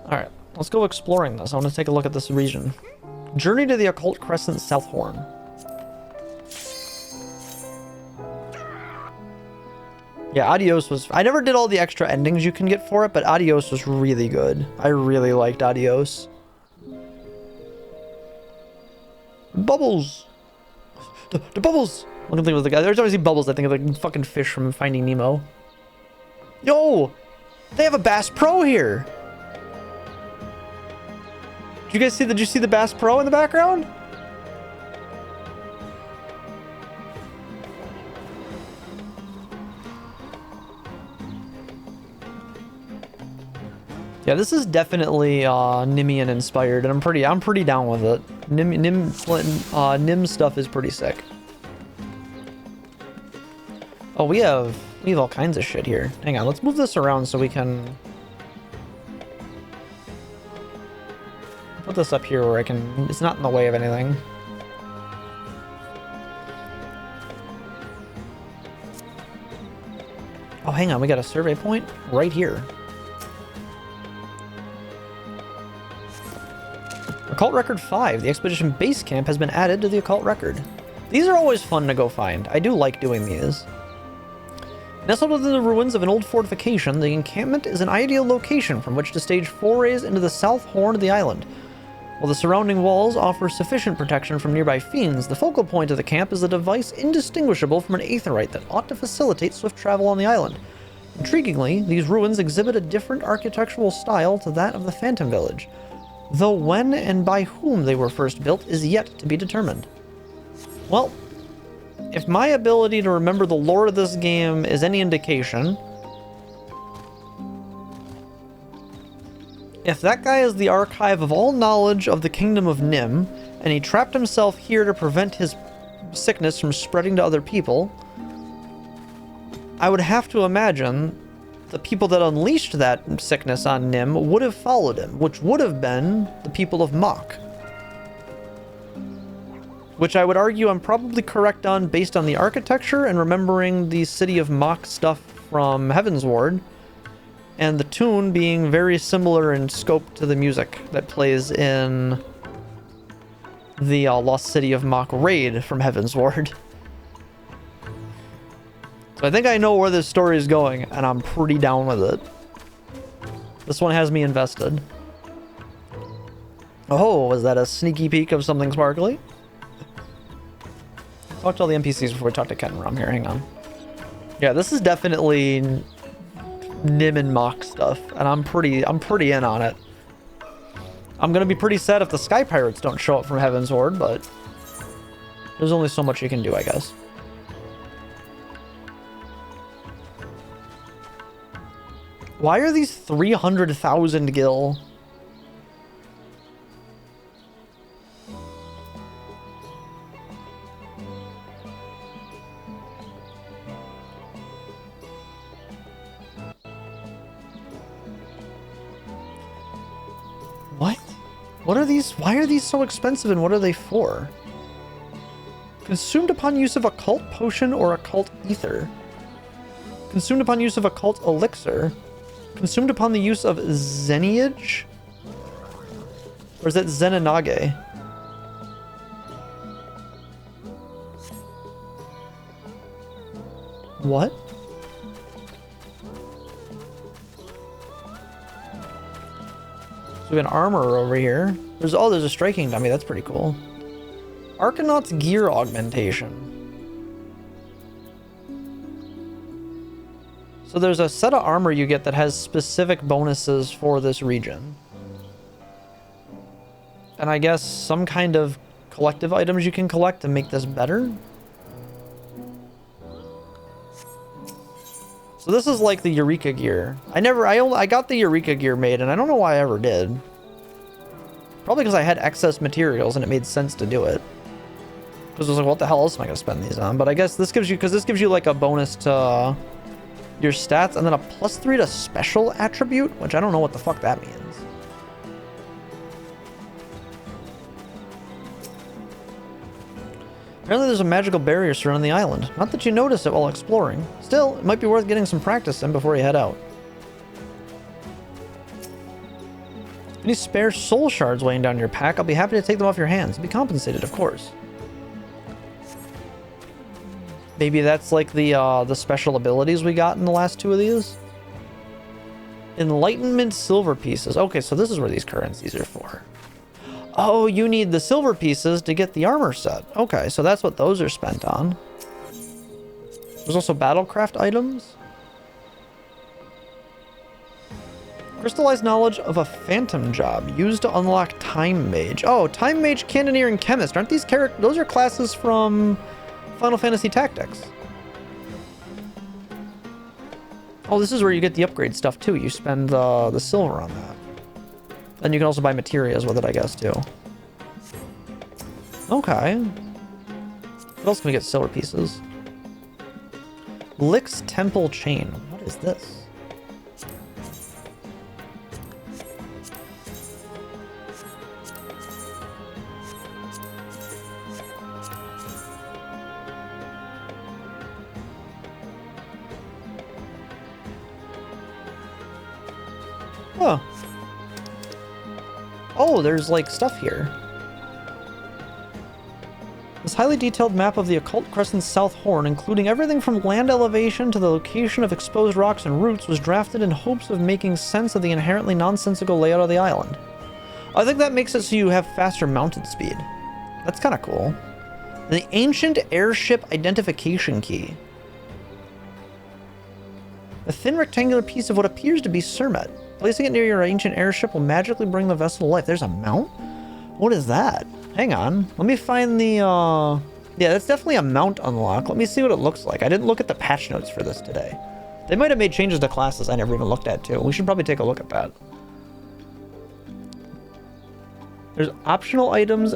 Alright, let's go exploring this. I want to take a look at this region. Journey to the Occult Crescent South Horn. Yeah, Adios was... I never did all the extra endings you can get for it, but Adios was really good. I really liked Adios. Bubbles! The bubbles! I can think of the guy. There's always bubbles. I think of like fucking fish from Finding Nemo. Yo! They have a Bass Pro here! Did you guys see... Did you see the Bass Pro in the background? Yeah, this is definitely Nimian inspired, and I'm pretty down with it. Nim stuff is pretty sick. Oh, we have all kinds of shit here. Hang on, let's move this around so we can put this up here where I can. It's not in the way of anything. Oh, hang on, we got a survey point right here. Occult Record 5. The Expedition Base Camp has been added to the Occult Record. These are always fun to go find. I do like doing these. Nestled within the ruins of an old fortification, the encampment is an ideal location from which to stage forays into the south horn of the island. While the surrounding walls offer sufficient protection from nearby fiends, the focal point of the camp is a device indistinguishable from an aetheryte that ought to facilitate swift travel on the island. Intriguingly, these ruins exhibit a different architectural style to that of the Phantom Village, though when and by whom they were first built is yet to be determined. Well, if my ability to remember the lore of this game is any indication, if that guy is the archive of all knowledge of the Kingdom of Nim, and he trapped himself here to prevent his sickness from spreading to other people, I would have to imagine the people that unleashed that sickness on Nim would have followed him, which would have been the people of Mach. Which I would argue I'm probably correct on based on the architecture and remembering the city of Mach stuff from Heavensward, and the tune being very similar in scope to the music that plays in the Lost City of Mach raid from Heavensward. So I think I know where this story is going, and I'm pretty down with it. This one has me invested. Oh, was that a sneaky peek of something sparkly? Talk to all the NPCs before we talk to Ken Rum here. Hang on. Yeah, this is definitely Nim and Mach stuff, and I'm pretty in on it. I'm gonna be pretty sad if the Sky Pirates don't show up from Heavensward, but there's only so much you can do, I guess. Why are these 300,000 gil? What? What are these? Why are these so expensive and what are they for? Consumed upon use of occult potion or occult ether. Consumed upon use of occult elixir. Consumed upon the use of Zeniage? Or is that Zenanage? What? So we have an armor over here. There's a striking dummy. That's pretty cool. Archanaut's gear augmentation. So there's a set of armor you get that has specific bonuses for this region. And I guess some kind of collective items you can collect to make this better. So this is like the Eureka gear. I got the Eureka gear made and I don't know why I ever did. Probably because I had excess materials and it made sense to do it. Because I was like, what the hell else am I going to spend these on? But I guess this gives you like a bonus to your stats and then a +3 to special attribute, which I don't know what the fuck that means. Apparently there's a magical barrier surrounding the island. Not that you notice it while exploring. Still, it might be worth getting some practice in before you head out. Any spare soul shards weighing down your pack, I'll be happy to take them off your hands. Be compensated, of course. Maybe that's like the special abilities we got in the last two of these. Enlightenment silver pieces. Okay, so this is where these currencies are for. Oh, you need the silver pieces to get the armor set. Okay, so that's what those are spent on. There's also battlecraft items. Crystallized knowledge of a phantom job used to unlock Time Mage. Oh, Time Mage, Cannoneer, and Chemist. Aren't these characters? Those are classes from Final Fantasy Tactics. Oh, this is where you get the upgrade stuff too. You spend the silver on that. And you can also buy materials with it, I guess, too. Okay. What else can we get silver pieces? Lick's Temple Chain. What is this? Huh. Oh, there's like stuff here. This highly detailed map of the Occult Crescent's South Horn, including everything from land elevation to the location of exposed rocks and roots, was drafted in hopes of making sense of the inherently nonsensical layout of the island. I think that makes it so you have faster mounted speed. That's kind of cool. The Ancient Airship Identification Key. A thin rectangular piece of what appears to be Surmet. Placing it near your ancient airship will magically bring the vessel to life. There's a mount? What is that? Hang on. Let me find the, Yeah, that's definitely a mount unlock. Let me see what it looks like. I didn't look at the patch notes for this today. They might have made changes to classes I never even looked at, too. We should probably take a look at that. There's optional items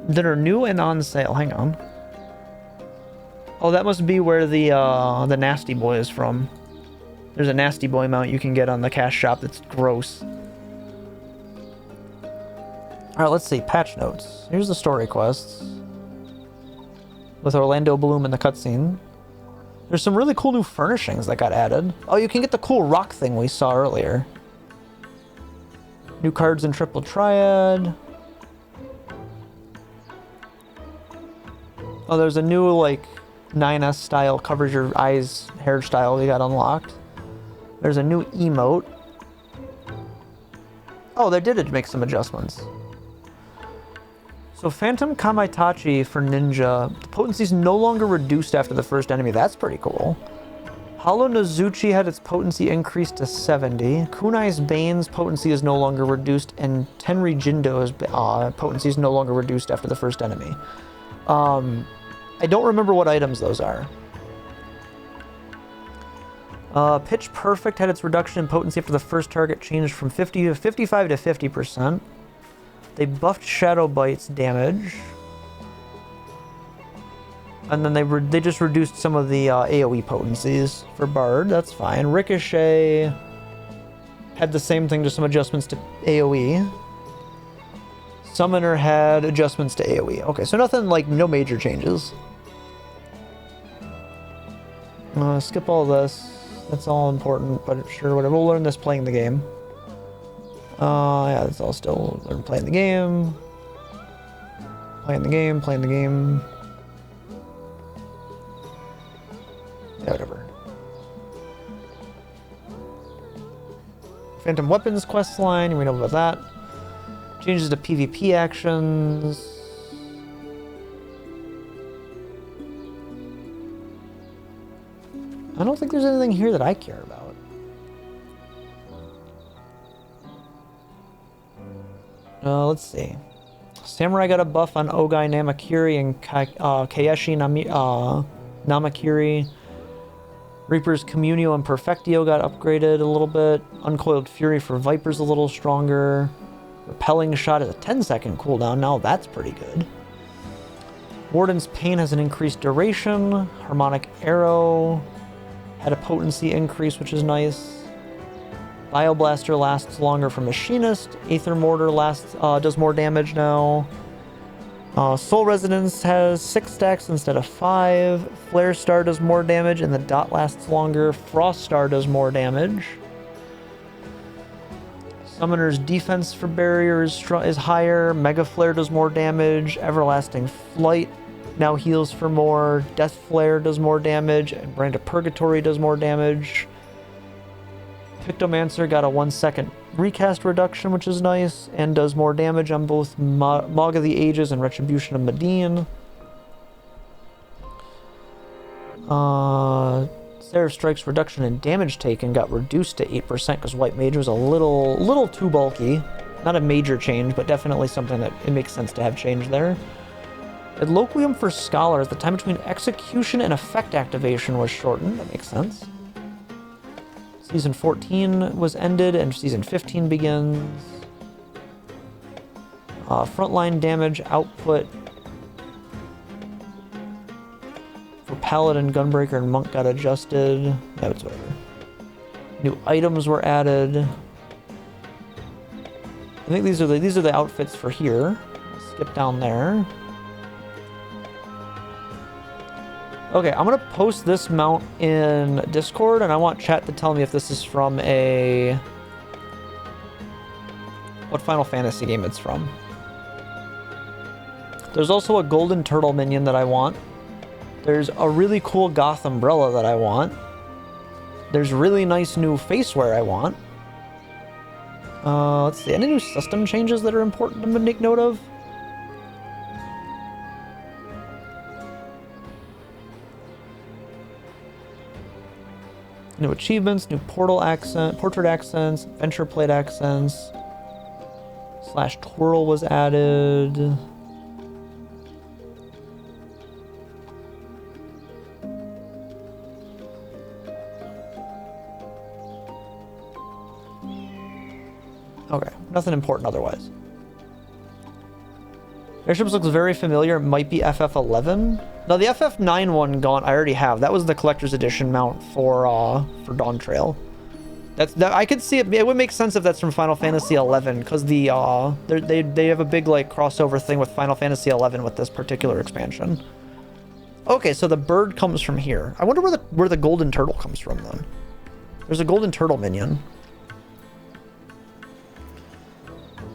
that are new and on sale. Hang on. Oh, that must be where the Nasty Boy is from. There's a Nasty Boy mount you can get on the cash shop that's gross. Alright, let's see. Patch notes. Here's the story quests. With Orlando Bloom in the cutscene. There's some really cool new furnishings that got added. Oh, you can get the cool rock thing we saw earlier. New cards in Triple Triad. Oh, there's a new, like, 9S style, covers your eyes hairstyle we got unlocked. There's a new emote. Oh, they did make some adjustments. So Phantom Kamaitachi for Ninja. The potency is no longer reduced after the first enemy. That's pretty cool. Hollow Nozuchi had its potency increased to 70. Kunai's Bane's potency is no longer reduced. And Tenri Jindo's potency is no longer reduced after the first enemy. I don't remember what items those are. Pitch Perfect had its reduction in potency after the first target changed from 50 to 55 to 50%. They buffed Shadow Bite's damage. And then they just reduced some of the AoE potencies for Bard. That's fine. Ricochet had the same thing, just some adjustments to AoE. Summoner had adjustments to AoE. Okay, so nothing like, no major changes. Skip all this. That's all important, but sure, whatever. We'll learn this playing the game. Yeah, that's all still playing the game. Playing the game, playing the game. Yeah, whatever. Phantom Weapons quest line, we know about that. Changes to PvP actions. I don't think there's anything here that I care about. Let's see. Samurai got a buff on Ogai Namakiri and Kaeshi Namakiri. Reaper's Communio and Perfectio got upgraded a little bit. Uncoiled Fury for Viper's a little stronger. Repelling Shot is a 10-second cooldown. Now that's pretty good. Warden's Pain has an increased duration. Harmonic Arrow had a potency increase, which is nice. Bioblaster lasts longer for Machinist. Aether Mortar does more damage now. Soul Resonance has 6 stacks instead of 5. Flare Star does more damage and the dot lasts longer. Frost Star does more damage. Summoner's defense for barriers is higher. Mega Flare does more damage. Everlasting Flight now heals for more. Death Flare does more damage. And Brand of Purgatory does more damage. Pictomancer got a 1-second recast reduction, which is nice, and does more damage on both Mog of the Ages and Retribution of Medine. Seraph Strike's reduction in damage taken got reduced to 8% because White Mage was a little too bulky. Not a major change, but definitely something that it makes sense to have changed there. Eloquium for Scholars, the time between execution and effect activation was shortened. That makes sense. Season 14 was ended and Season 15 begins. Frontline damage output for Paladin, Gunbreaker, and Monk got adjusted. Yeah, it's whatever. New items were added. I think these are the outfits for here. Skip down there. Okay, I'm gonna post this mount in Discord, and I want chat to tell me if this is from what Final Fantasy game it's from. There's also a golden turtle minion that I want. There's a really cool goth umbrella that I want. There's really nice new facewear I want. Let's see, any new system changes that are important to make note of? New achievements, new portrait accents, venture plate accents, /twirl was added. Okay, nothing important otherwise. Airships looks very familiar. It might be FF11. No, the FF9 one gone. I already have. That was the collector's edition mount for Dawntrail. That I could see it. It would make sense if that's from Final Fantasy 11 because they have a big like crossover thing with Final Fantasy 11 with this particular expansion. Okay, so the bird comes from here. I wonder where the golden turtle comes from then. There's a golden turtle minion.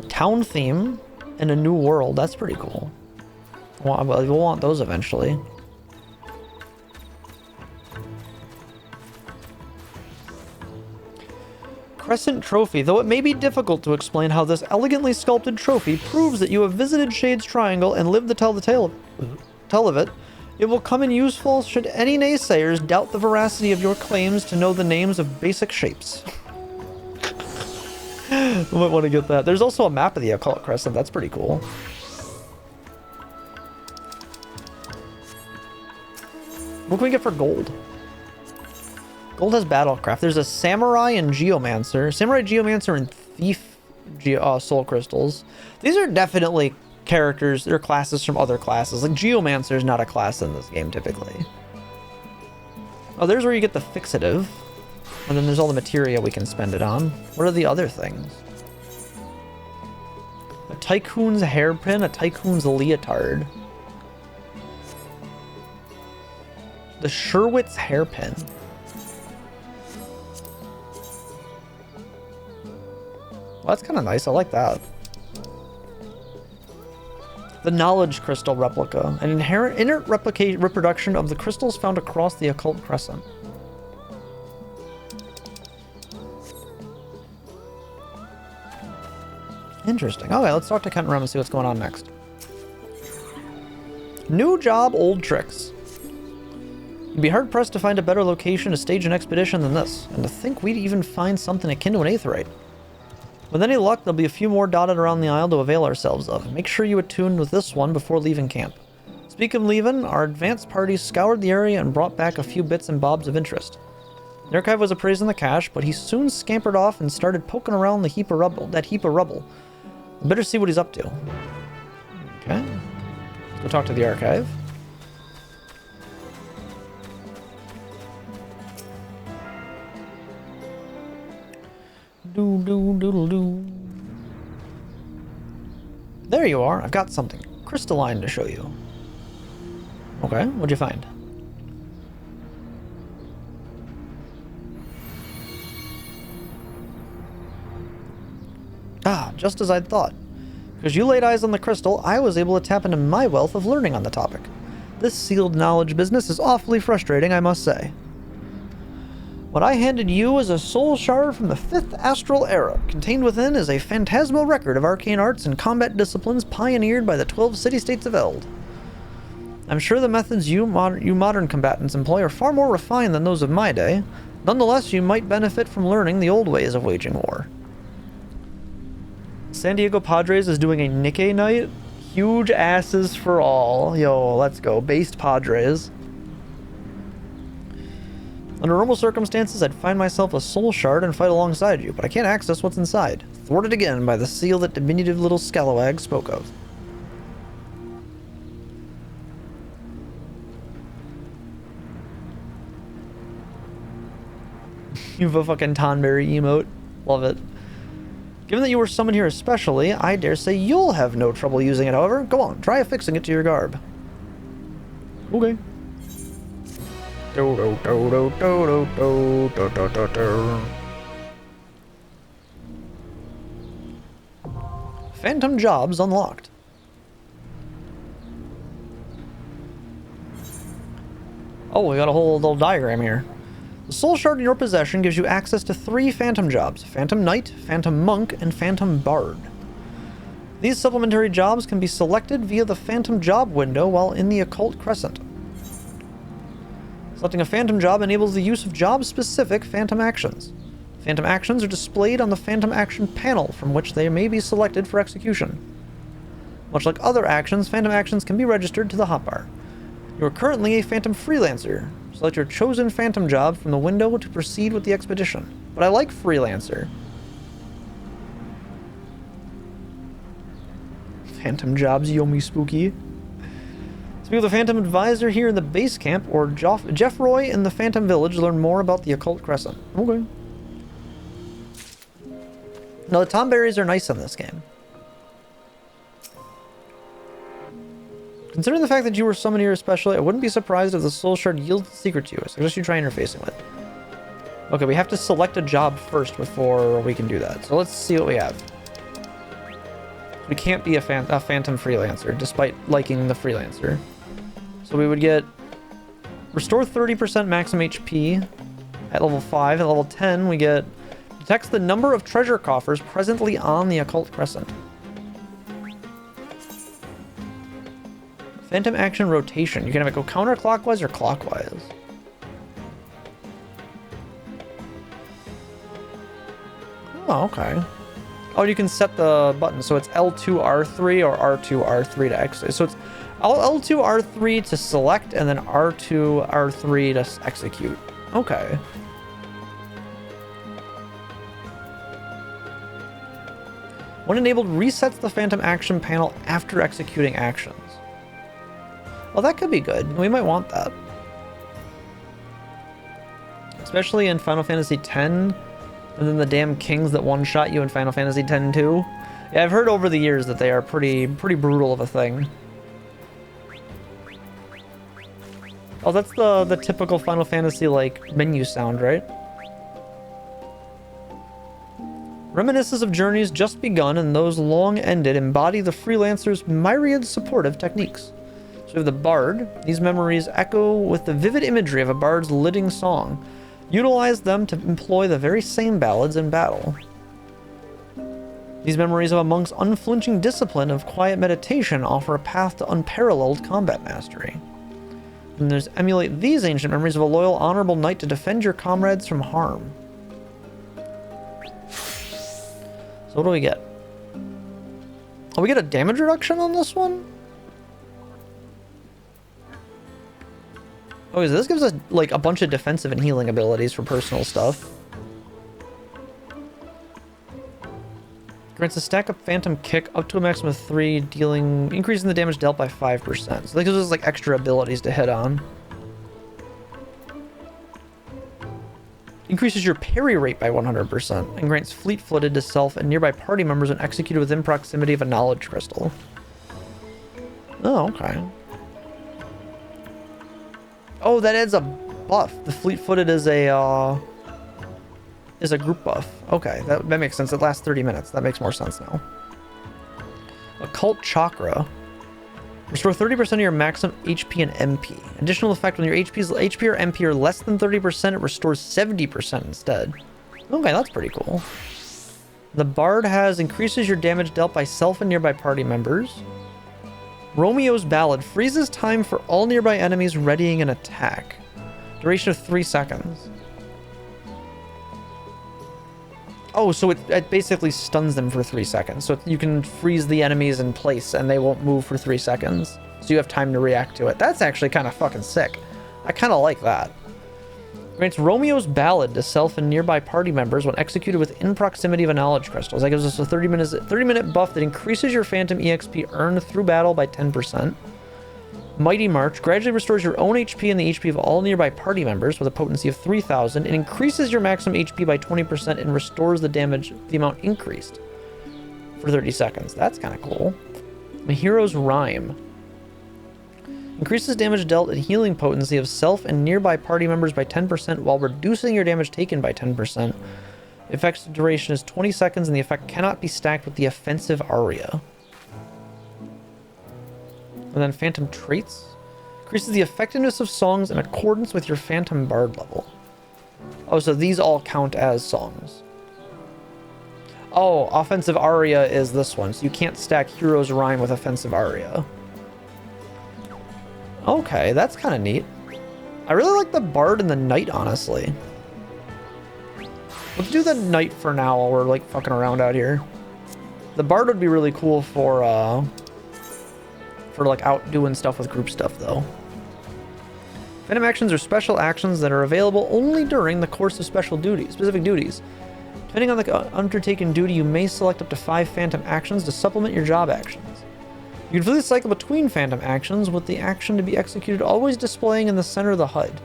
Town theme and a new world. That's pretty cool. Well, we'll want those eventually. Crescent trophy. Though it may be difficult to explain how this elegantly sculpted trophy proves that you have visited Shade's Triangle and lived to tell the tale of it, it will come in useful should any naysayers doubt the veracity of your claims to know the names of basic shapes. I might want to get that. There's also a map of the Occult Crescent. That's pretty cool. What can we get for gold? Gold has Battlecraft. There's a Samurai and Geomancer. Samurai, Geomancer, and Thief Soul Crystals. These are definitely characters. They're classes from other classes. Like Geomancer is not a class in this game, typically. Oh, there's where you get the Fixative. And then there's all the materia we can spend it on. What are the other things? A Tycoon's Hairpin, a Tycoon's Leotard. The Sherwitt's Hairpin. Well, that's kind of nice. I like that. The Knowledge Crystal Replica. An inert reproduction of the crystals found across the Occult Crescent. Interesting. Okay, let's talk to Kent Rum and see what's going on next. New job, old tricks. You'd be hard-pressed to find a better location to stage an expedition than this, and to think we'd even find something akin to an aetheryte. With any luck, there'll be a few more dotted around the isle to avail ourselves of. Make sure you attune with this one before leaving camp. Speak of leaving, our advance party scoured the area and brought back a few bits and bobs of interest. The archive was appraising the cache, but he soon scampered off and started poking around that heap of rubble. Better see what he's up to. Okay. Let's go talk to the archive. There you are. I've got something crystalline to show you. Okay, what'd you find? Ah, just as I'd thought. Because you laid eyes on the crystal, I was able to tap into my wealth of learning on the topic. This sealed knowledge business is awfully frustrating, I must say. What I handed you is a soul shard from the 5th astral era. Contained within is a phantasmal record of arcane arts and combat disciplines pioneered by the 12 city-states of Eld. I'm sure the methods you modern combatants employ are far more refined than those of my day. Nonetheless, you might benefit from learning the old ways of waging war. San Diego Padres is doing a Nikkei night. Huge asses for all. Yo, let's go. Based Padres. Under normal circumstances, I'd find myself a soul shard and fight alongside you, but I can't access what's inside. Thwarted again by the seal that diminutive little scalawag spoke of. You have a fucking Tonberry emote. Love it. Given that you were summoned here especially, I dare say you'll have no trouble using it, however. Go on, try affixing it to your garb. Okay. Phantom jobs unlocked. Oh, we got a whole little diagram here. The soul shard in your possession gives you access to 3 phantom jobs: Phantom Knight, Phantom Monk, and Phantom Bard. These supplementary jobs can be selected via the Phantom Job window while in the Occult Crescent. Selecting a Phantom job enables the use of job-specific Phantom actions. Phantom actions are displayed on the Phantom Action panel, from which they may be selected for execution. Much like other actions, Phantom actions can be registered to the hotbar. You are currently a Phantom Freelancer. Select your chosen Phantom job from the window to proceed with the expedition. But I like Freelancer. Phantom jobs, yomi spooky. Speak with the Phantom Advisor here in the base camp, or Jeff Roy in the Phantom Village to learn more about the Occult Crescent. Okay. No, the Tomberries are nice in this game. Considering the fact that you were summoned here especially, I wouldn't be surprised if the soul shard yields the secret to you. I suggest you try interfacing with it. Okay, we have to select a job first before we can do that. So let's see what we have. We can't be a Phantom Freelancer, despite liking the Freelancer. So we would get restore 30% maximum HP at level 5. At level 10, we get detects the number of treasure coffers presently on the Occult Crescent. Phantom action rotation. You can have it go counterclockwise or clockwise. Oh, okay. Oh, you can set the button. So it's L2, R3 or R2, R3 to exit. So it's L2, R3 to select and then R2, R3 to execute. Okay. When enabled, resets the Phantom action panel after executing actions. Well, that could be good. We might want that. Especially in Final Fantasy X, and then the damn kings that one-shot you in Final Fantasy X too. Yeah, I've heard over the years that they are pretty brutal of a thing. Oh, that's the typical Final Fantasy, like, menu sound, right? Reminiscences of journeys just begun and those long ended embody the Freelancer's myriad supportive techniques. So we have the Bard. These memories echo with the vivid imagery of a bard's living song. Utilize them to employ the very same ballads in battle. These memories of a monk's unflinching discipline of quiet meditation offer a path to unparalleled combat mastery. And there's emulate these ancient memories of a loyal, honorable knight to defend your comrades from harm. So what do we get? Oh, we get a damage reduction on this one? Okay, so this gives us, like, a bunch of defensive and healing abilities for personal stuff. Grants a stack of Phantom Kick up to a maximum of 3, increasing the damage dealt by 5%. So that gives us, like, extra abilities to hit on. Increases your parry rate by 100%, and grants fleet-footed to self and nearby party members when executed within proximity of a knowledge crystal. Oh, okay. Oh, that adds a buff. The fleet-footed is a, is a group buff. Okay, that makes sense. It lasts 30 minutes. That makes more sense now. Occult Chakra. Restore 30% of your maximum HP and MP. Additional effect, when your HP or MP are less than 30%, it restores 70% instead. Okay, that's pretty cool. The Bard has increases your damage dealt by self and nearby party members. Romeo's Ballad freezes time for all nearby enemies readying an attack. Duration of 3 seconds. Oh, so it basically stuns them for 3 seconds. So you can freeze the enemies in place and they won't move for 3 seconds. So you have time to react to it. That's actually kind of fucking sick. I kind of like that. Grants Romeo's Ballad to self and nearby party members when executed within proximity of a knowledge crystal. That gives us a 30-minute buff that increases your phantom EXP earned through battle by 10%. Mighty March gradually restores your own HP and the HP of all nearby party members with a potency of 3000. It increases your maximum HP by 20% and restores the damage, the amount increased, for 30 seconds. That's kind of cool. The Hero's Rhyme increases damage dealt and healing potency of self and nearby party members by 10% while reducing your damage taken by 10%. Effect's duration is 20 seconds and the effect cannot be stacked with the offensive aria. And then Phantom Traits. Increases the effectiveness of songs in accordance with your Phantom Bard level. Oh, so these all count as songs. Oh, offensive aria is this one. So you can't stack Hero's Rhyme with offensive aria. Okay, that's kind of neat. I really like the Bard and the Knight, honestly. Let's do the Knight for now while we're like fucking around out here. The Bard would be really cool for like out doing stuff with group stuff though. Phantom actions are special actions that are available only during the course of specific duties. Depending on the undertaken duty, you may select up to 5 phantom actions to supplement your job actions. You can freely cycle between phantom actions with the action to be executed always displaying in the center of the HUD.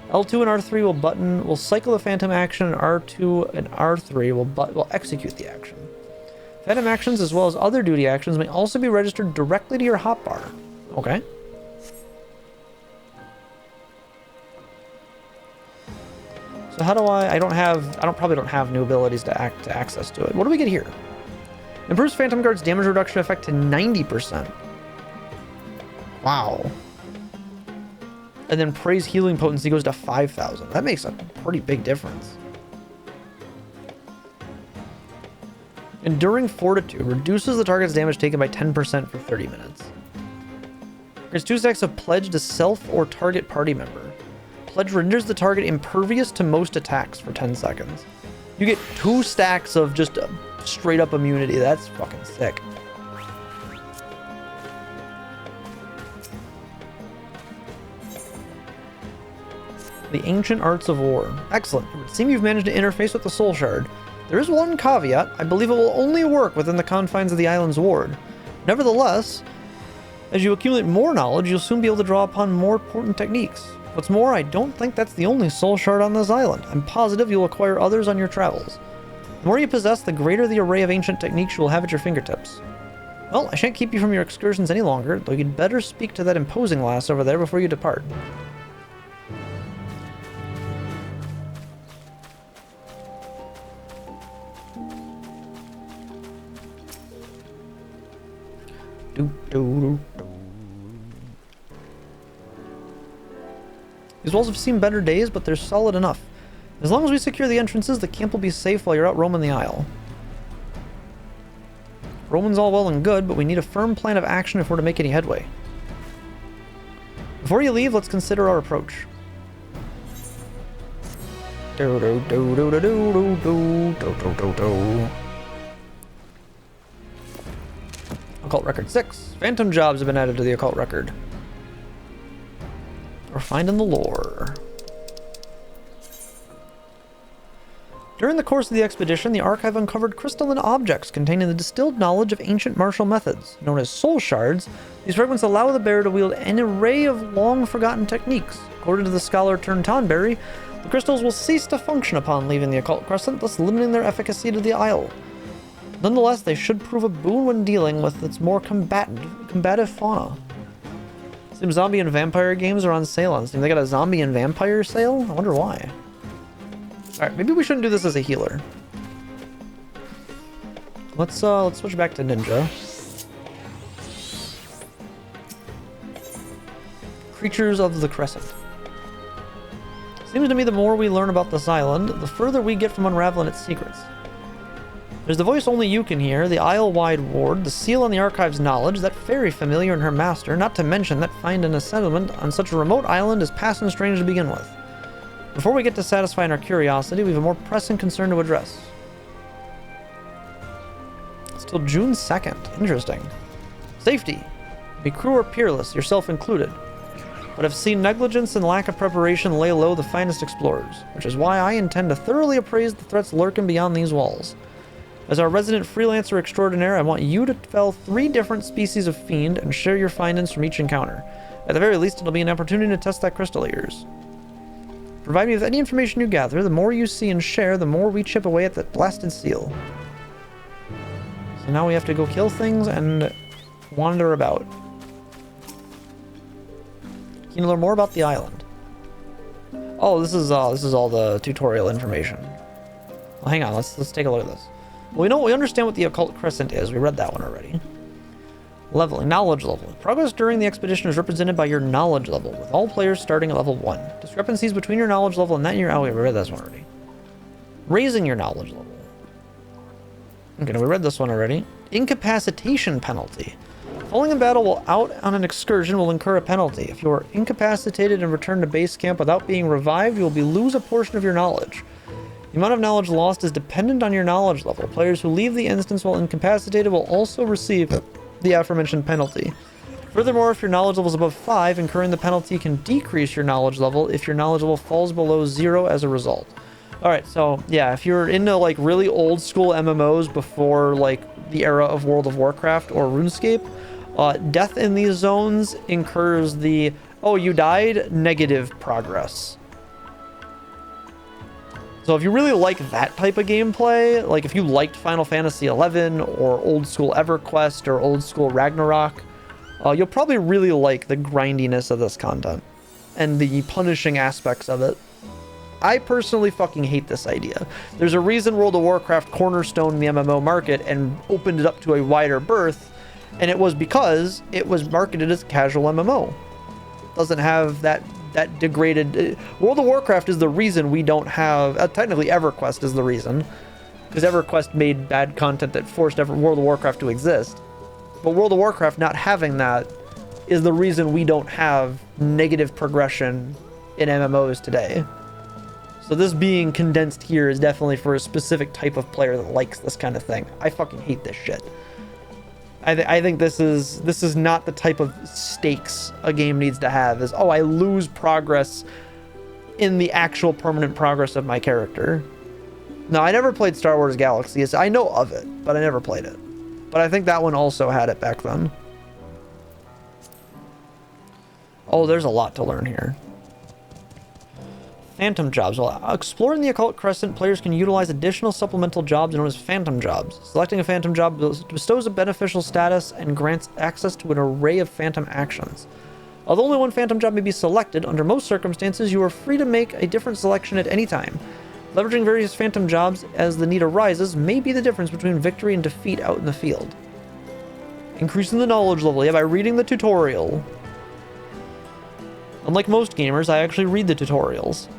L2 and R3 will cycle the phantom action, and R2 and R3 will execute the action. Phantom actions, as well as other duty actions, may also be registered directly to your hotbar. Okay. So how do I probably don't have new abilities to access to it. What do we get here? Improves Phantom Guard's damage reduction effect to 90%. Wow. And then Praise healing potency goes to 5,000. That makes a pretty big difference. Enduring Fortitude reduces the target's damage taken by 10% for 30 minutes. There's 2 stacks of Pledge to self or target party member. Pledge renders the target impervious to most attacks for 10 seconds. You get 2 stacks of just straight up immunity. That's fucking sick. The Ancient Arts of War. Excellent. It would seem you've managed to interface with the Soul Shard. There is one caveat. I believe it will only work within the confines of the island's ward. Nevertheless, as you accumulate more knowledge, you'll soon be able to draw upon more potent techniques. What's more, I don't think that's the only Soul Shard on this island. I'm positive you'll acquire others on your travels. The more you possess, the greater the array of ancient techniques you will have at your fingertips. Well, I shan't keep you from your excursions any longer, though you'd better speak to that imposing lass over there before you depart. These walls have seen better days, but they're solid enough. As long as we secure the entrances, the camp will be safe while you're out roaming the Isle. Roaming's all well and good, but we need a firm plan of action if we're to make any headway. Before you leave, let's consider our approach. Occult Record 6. Phantom jobs have been added to the Occult Record. We're finding the lore. During the course of the expedition, the Archive uncovered crystalline objects containing the distilled knowledge of ancient martial methods. Known as soul shards, these fragments allow the bearer to wield an array of long-forgotten techniques. According to the scholar Tonberry, the crystals will cease to function upon leaving the Occult Crescent, thus limiting their efficacy to the Isle. Nonetheless, they should prove a boon when dealing with its more combative fauna. Some zombie and vampire games are on sale on Steam. They got a zombie and vampire sale? I wonder why. Alright, maybe we shouldn't do this as a healer. Let's switch back to ninja. Creatures of the Crescent. Seems to me the more we learn about this island, the further we get from unraveling its secrets. There's the voice only you can hear, the isle-wide ward, the seal on the archive's knowledge, that fairy familiar and her master, not to mention that finding a settlement on such a remote island is passing strange to begin with. Before we get to satisfying our curiosity, we have a more pressing concern to address. It's till June 2nd. Interesting. Safety. Be crew or peerless, yourself included. But I've seen negligence and lack of preparation lay low the finest explorers, which is why I intend to thoroughly appraise the threats lurking beyond these walls. As our resident freelancer extraordinaire, I want you to fell 3 different species of fiend and share your findings from each encounter. At the very least, it'll be an opportunity to test that crystal of yours. Provide me with any information you gather. The more you see and share, the more we chip away at that blasted seal. So now we have to go kill things and wander about. Can you learn more about the island? Oh, this is all the tutorial information. Well, hang on, let's take a look at this. Well, we understand what the Occult Crescent is. We read that one already. Leveling. Knowledge level. Progress during the expedition is represented by your knowledge level, with all players starting at level 1. Discrepancies between your knowledge level and that in your... Oh, we read this one already. Raising your knowledge level. Okay, we read this one already. Incapacitation penalty. Falling in battle while out on an excursion will incur a penalty. If you are incapacitated and return to base camp without being revived, you will lose a portion of your knowledge. The amount of knowledge lost is dependent on your knowledge level. Players who leave the instance while incapacitated will also receive the aforementioned penalty. Furthermore, if your knowledge level is above 5, incurring the penalty can decrease your knowledge level if your knowledge level falls below 0 as a result. Alright, so yeah, if you're into like really old school MMOs before like the era of World of Warcraft or RuneScape, death in these zones incurs the, oh, you died, negative progress. So if you really like that type of gameplay, like if you liked Final Fantasy XI or old school EverQuest or old school Ragnarok, you'll probably really like the grindiness of this content and the punishing aspects of it. I personally fucking hate this idea. There's a reason World of Warcraft cornerstoned the MMO market and opened it up to a wider berth, and it was because it was marketed as casual MMO. Doesn't have that degraded... World of Warcraft is the reason we don't have... technically EverQuest is the reason, because EverQuest made bad content that forced World of Warcraft to exist. But World of Warcraft not having that is the reason we don't have negative progression in MMOs today. So this being condensed here is definitely for a specific type of player that likes this kind of thing. I fucking hate this shit. I think this is not the type of stakes a game needs to have, is, oh, I lose progress in the actual permanent progress of my character. No, I never played Star Wars Galaxies. I know of it, but I never played it. But I think that one also had it back then. Oh, there's a lot to learn here. Phantom jobs. While exploring the Occult Crescent, players can utilize additional supplemental jobs known as phantom jobs. Selecting a phantom job bestows a beneficial status and grants access to an array of phantom actions. Although only one phantom job may be selected, under most circumstances you are free to make a different selection at any time. Leveraging various phantom jobs as the need arises may be the difference between victory and defeat out in the field. Increasing the knowledge level, yeah, by reading the tutorial. Unlike most gamers, I actually read the tutorials.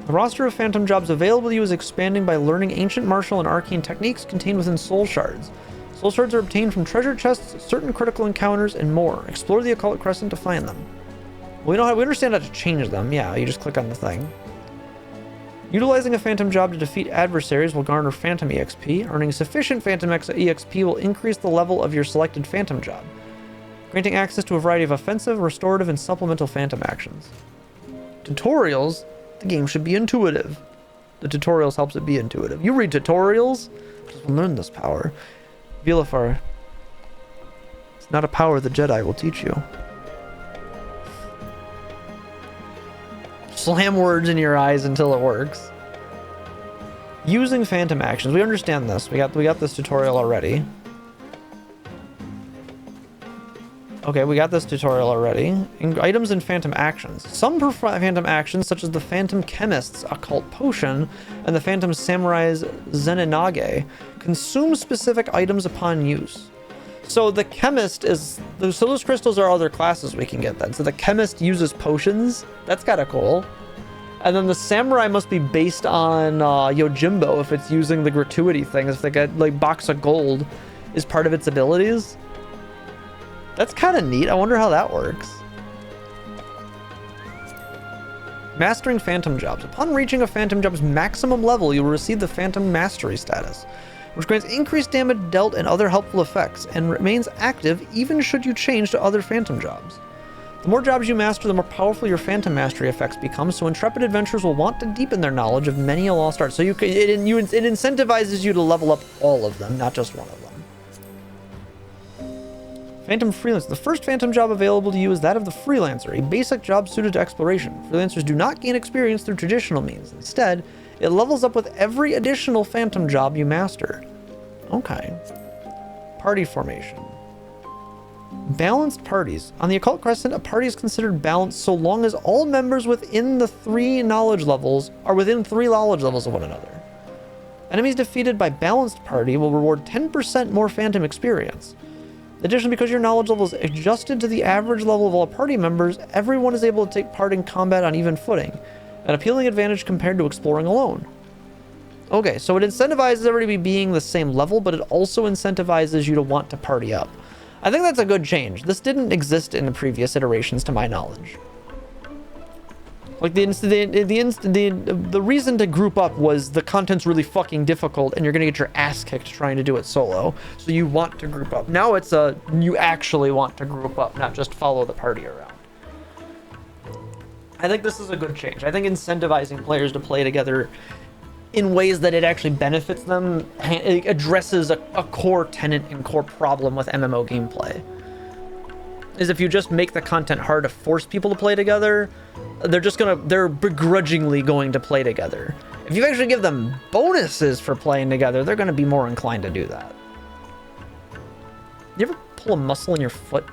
The roster of phantom jobs available to you is expanding by learning ancient martial and arcane techniques contained within soul shards. Soul shards are obtained from treasure chests, certain critical encounters, and more. Explore the Occult Crescent to find them. We understand how to change them. Yeah, you just click on the thing. Utilizing a phantom job to defeat adversaries will garner phantom EXP. Earning sufficient phantom EXP will increase the level of your selected phantom job, granting access to a variety of offensive, restorative, and supplemental phantom actions. Tutorials. The game should be intuitive. The tutorials helps it be intuitive. You read tutorials, just learn this power. Vilifar. It's not a power the Jedi will teach you. Slam words in your eyes until it works. Using phantom actions. We understand this. We got this tutorial already. Okay, we got this tutorial already. Items and phantom actions. Some phantom actions, such as the Phantom Chemist's Occult Potion and the Phantom Samurai's Zenenage, consume specific items upon use. So the Chemist is... So those crystals are other classes we can get then. So the Chemist uses potions. That's kind of cool. And then the Samurai must be based on Yojimbo if it's using the gratuity thing. If they get, like, Box of Gold is part of its abilities. That's kind of neat. I wonder how that works. Mastering Phantom Jobs. Upon reaching a Phantom Job's maximum level, you will receive the Phantom Mastery status, which grants increased damage dealt and other helpful effects, and remains active even should you change to other Phantom Jobs. The more jobs you master, the more powerful your Phantom Mastery effects become, so intrepid adventurers will want to deepen their knowledge of many a lost art. So it incentivizes you to level up all of them, not just one of them. Phantom Freelancer. The first Phantom job available to you is that of the Freelancer, a basic job suited to exploration. Freelancers do not gain experience through traditional means. Instead, it levels up with every additional Phantom job you master. Okay. Party formation. Balanced parties. On the Occult Crescent, a party is considered balanced so long as all members within the 3 knowledge levels are within 3 knowledge levels of one another. Enemies defeated by balanced party will reward 10% more Phantom experience. Additionally, because your knowledge level is adjusted to the average level of all party members, everyone is able to take part in combat on even footing, an appealing advantage compared to exploring alone. Okay, so it incentivizes everybody being the same level, but it also incentivizes you to want to party up. I think that's a good change. This didn't exist in the previous iterations, to my knowledge. Like, the reason to group up was the content's really fucking difficult and you're gonna get your ass kicked trying to do it solo. So you want to group up. Now it's you actually want to group up, not just follow the party around. I think this is a good change. I think incentivizing players to play together in ways that it actually benefits them, it addresses a core tenet and core problem with MMO gameplay. Is if you just make the content hard to force people to play together, they're begrudgingly going to play together. If you actually give them bonuses for playing together, they're gonna be more inclined to do that. You ever pull a muscle in your foot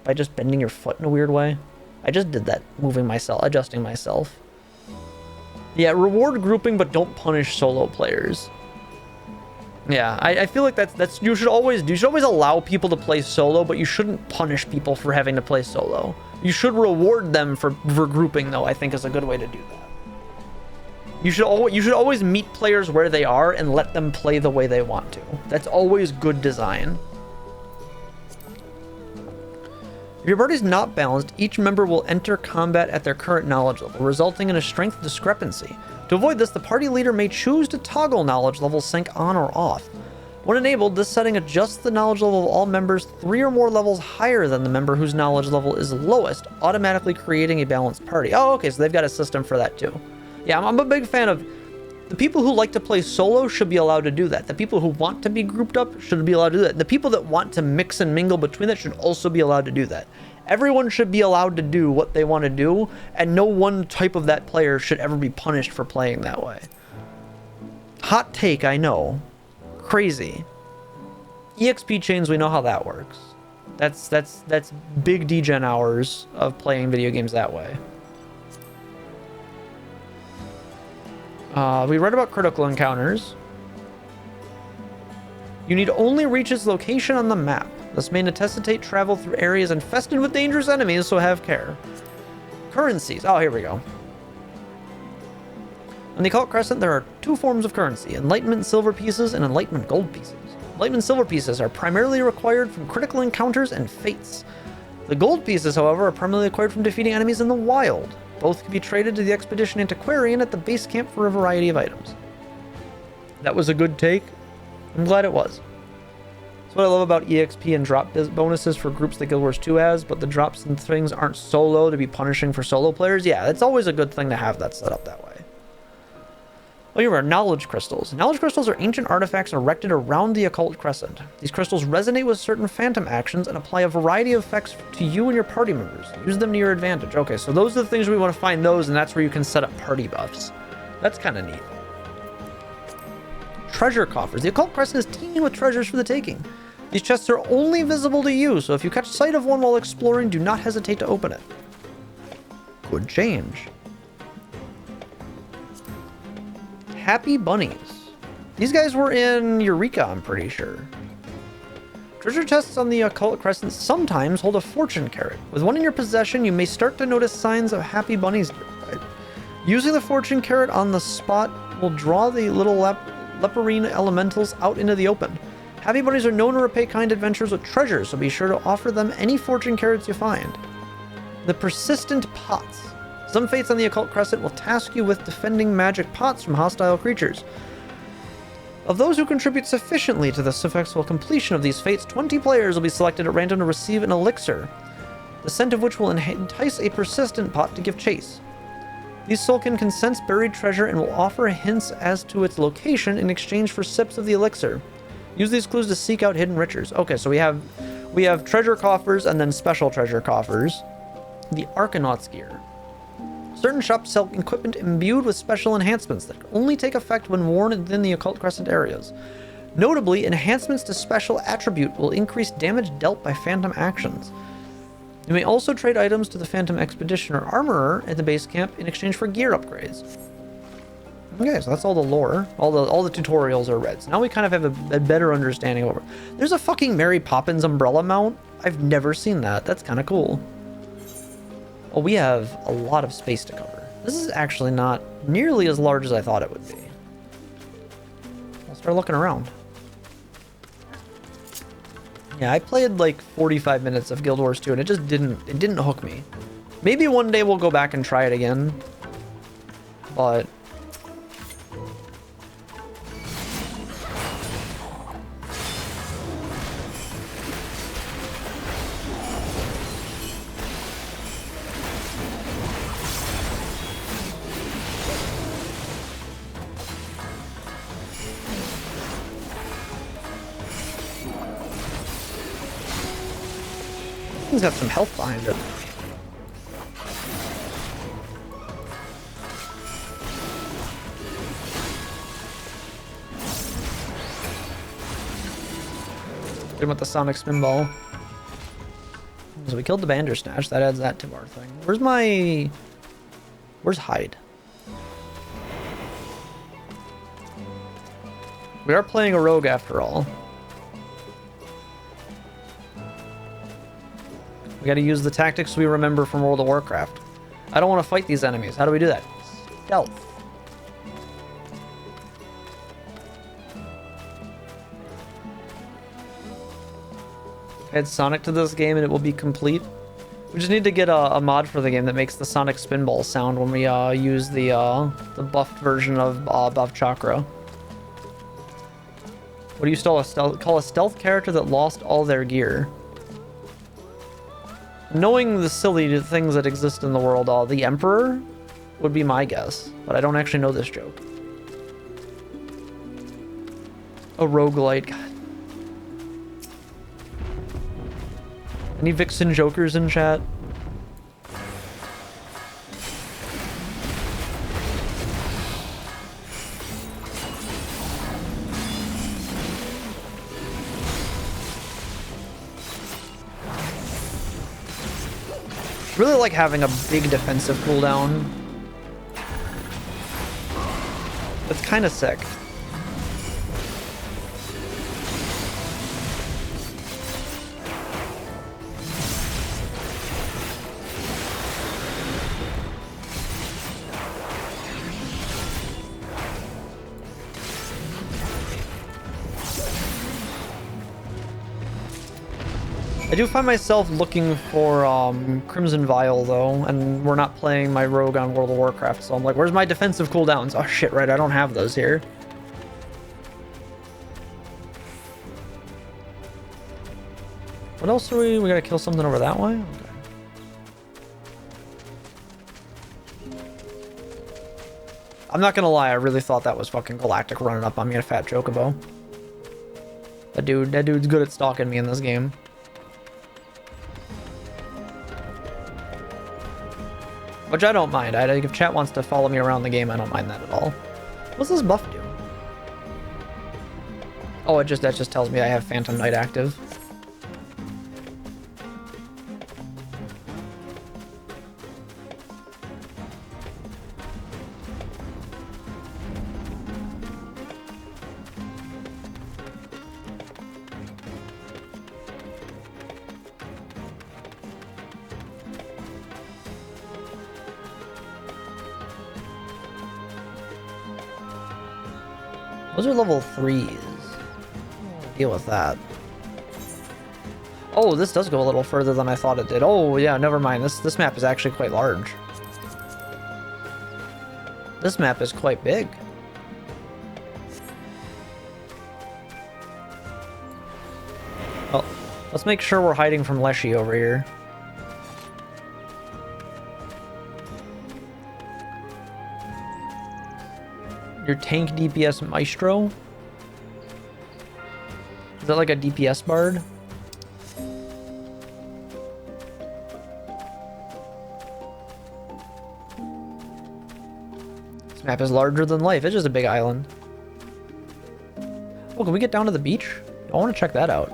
by just bending your foot in a weird way? I just did that, adjusting myself. Yeah, reward grouping, but don't punish solo players. Yeah, I feel like that's you should always allow people to play solo, but you shouldn't punish people for having to play solo. You should reward them for grouping, though. I think is a good way to do that. You should always meet players where they are and let them play the way they want to. That's always good design. If your party is not balanced, each member will enter combat at their current knowledge level, resulting in a strength discrepancy. To avoid this, the party leader may choose to toggle knowledge levels sync on or off. When enabled, this setting adjusts the knowledge level of all members 3 or more levels higher than the member whose knowledge level is lowest, automatically creating a balanced party. Oh, okay, so they've got a system for that too. Yeah, I'm a big fan of... The people who like to play solo should be allowed to do that. The people who want to be grouped up should be allowed to do that. The people that want to mix and mingle between that should also be allowed to do that. Everyone should be allowed to do what they want to do, and no one type of that player should ever be punished for playing that way. Hot take, I know. Crazy. EXP chains, we know how that works. That's big degen hours of playing video games that way. We read about critical encounters. You need only reach its location on the map. This may necessitate travel through areas infested with dangerous enemies, so have care. Currencies. Oh, here we go. On the Occult Crescent, there are 2 forms of currency, Enlightenment silver pieces and Enlightenment gold pieces. Enlightenment silver pieces are primarily required from critical encounters and fates. The gold pieces, however, are primarily acquired from defeating enemies in the wild. Both can be traded to the Expedition Antiquarian at the base camp for a variety of items. That was a good take. I'm glad it was. That's what I love about EXP and drop bonuses for groups that Guild Wars 2 has, but the drops and things aren't solo to be punishing for solo players. Yeah, it's always a good thing to have that set up that way. Oh, you remember knowledge crystals. Knowledge crystals are ancient artifacts erected around the Occult Crescent. These crystals resonate with certain phantom actions and apply a variety of effects to you and your party members. Use them to your advantage. Okay, so those are the things we want to find those, and that's where you can set up party buffs. That's kind of neat. Treasure coffers. The Occult Crescent is teeming with treasures for the taking. These chests are only visible to you, so if you catch sight of one while exploring, do not hesitate to open it. Good change. Happy bunnies. These guys were in Eureka, I'm pretty sure. Treasure chests on the Occult Crescent sometimes hold a fortune carrot. With one in your possession, you may start to notice signs of happy bunnies. Using the fortune carrot on the spot will draw the little leporine elementals out into the open. Happy bunnies are known to repay kind adventurers with treasures, so be sure to offer them any fortune carrots you find. The persistent pots. Some fates on the Occult Crescent will task you with defending magic pots from hostile creatures. Of those who contribute sufficiently to the successful completion of these fates, 20 players will be selected at random to receive an elixir, the scent of which will entice a persistent pot to give chase. These soulkin can sense buried treasure and will offer hints as to its location in exchange for sips of the elixir. Use these clues to seek out hidden riches. Okay, so we have treasure coffers and then special treasure coffers. The Archanaut's gear. Certain shops sell equipment imbued with special enhancements that only take effect when worn within the Occult Crescent areas. Notably, enhancements to special attribute will increase damage dealt by phantom actions. You may also trade items to the Phantom Expeditioner Armorer at the base camp in exchange for gear upgrades. Okay, so that's all the lore. All the tutorials are read. So now we kind of have a better understanding of it. There's a fucking Mary Poppins umbrella mount. I've never seen that. That's kind of cool. Oh, we have a lot of space to cover. This is actually not nearly as large as I thought it would be. I'll start looking around. Yeah, I played like 45 minutes of Guild Wars 2 and it just didn't hook me. Maybe one day we'll go back and try it again. But he's got some health behind it. Hit him with the Sonic Spinball. So we killed the Bandersnatch. That adds that to our thing. Where's Hyde? We are playing a rogue after all. We gotta use the tactics we remember from World of Warcraft. I don't want to fight these enemies. How do we do that? Stealth. Add Sonic to this game and it will be complete. We just need to get a mod for the game that makes the Sonic Spinball sound when we use the buffed version of Buff Chakra. What do you call a stealth character that lost all their gear? Knowing the silly things that exist in the world, the Emperor would be my guess, but I don't actually know this joke. A roguelite. God. Any Vixen jokers in chat? Really like having a big defensive cooldown. It's kind of sick. I do find myself looking for Crimson Vial though, and we're not playing my rogue on World of Warcraft, so I'm like, where's my defensive cooldowns? Oh shit, right, I don't have those here. What else are we gotta kill something over that way? Okay. I'm not gonna lie, I really thought that was fucking Galactic running up on me in a fat chocobo. That dude's good at stalking me in this game. Which I don't mind. If chat wants to follow me around the game, I don't mind that at all. What's this buff do? Oh, that just tells me I have Phantom Knight active. Those are level 3s. Deal with that. Oh, this does go a little further than I thought it did. Oh, yeah, never mind. This map is actually quite large. This map is quite big. Oh, let's make sure we're hiding from Leshy over here. Your tank DPS Maestro? Is that like a DPS bard? This map is larger than life. It's just a big island. Oh, can we get down to the beach? I want to check that out.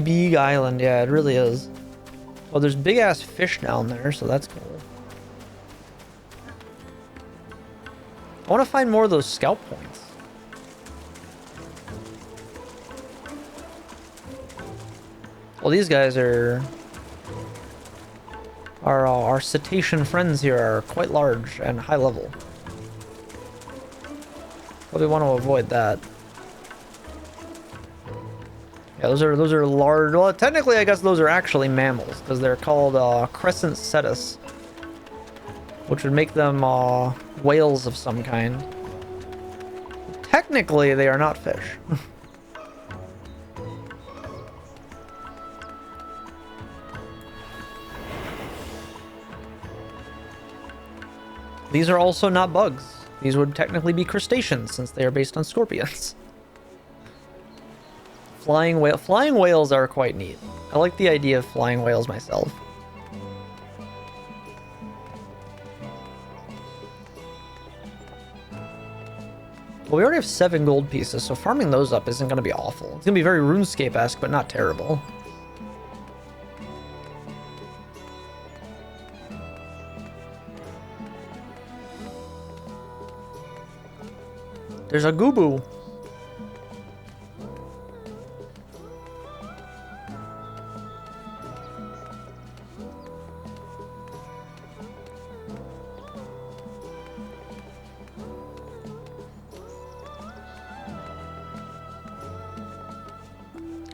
Big island, yeah, it really is. Well, there's big ass fish down there, so that's cool. I want to find more of those scout points. Well, these guys are... Our cetacean friends here are quite large and high level. Probably want to avoid that. Yeah, those are large. Well, technically, I guess those are actually mammals because they're called Crescent cetus, which would make them whales of some kind. Technically, they are not fish. These are also not bugs. These would technically be crustaceans since they are based on scorpions. Flying whales are quite neat. I like the idea of flying whales myself. Well, we already have 7 gold pieces, so farming those up isn't going to be awful. It's going to be very RuneScape-esque, but not terrible. There's a Goobu.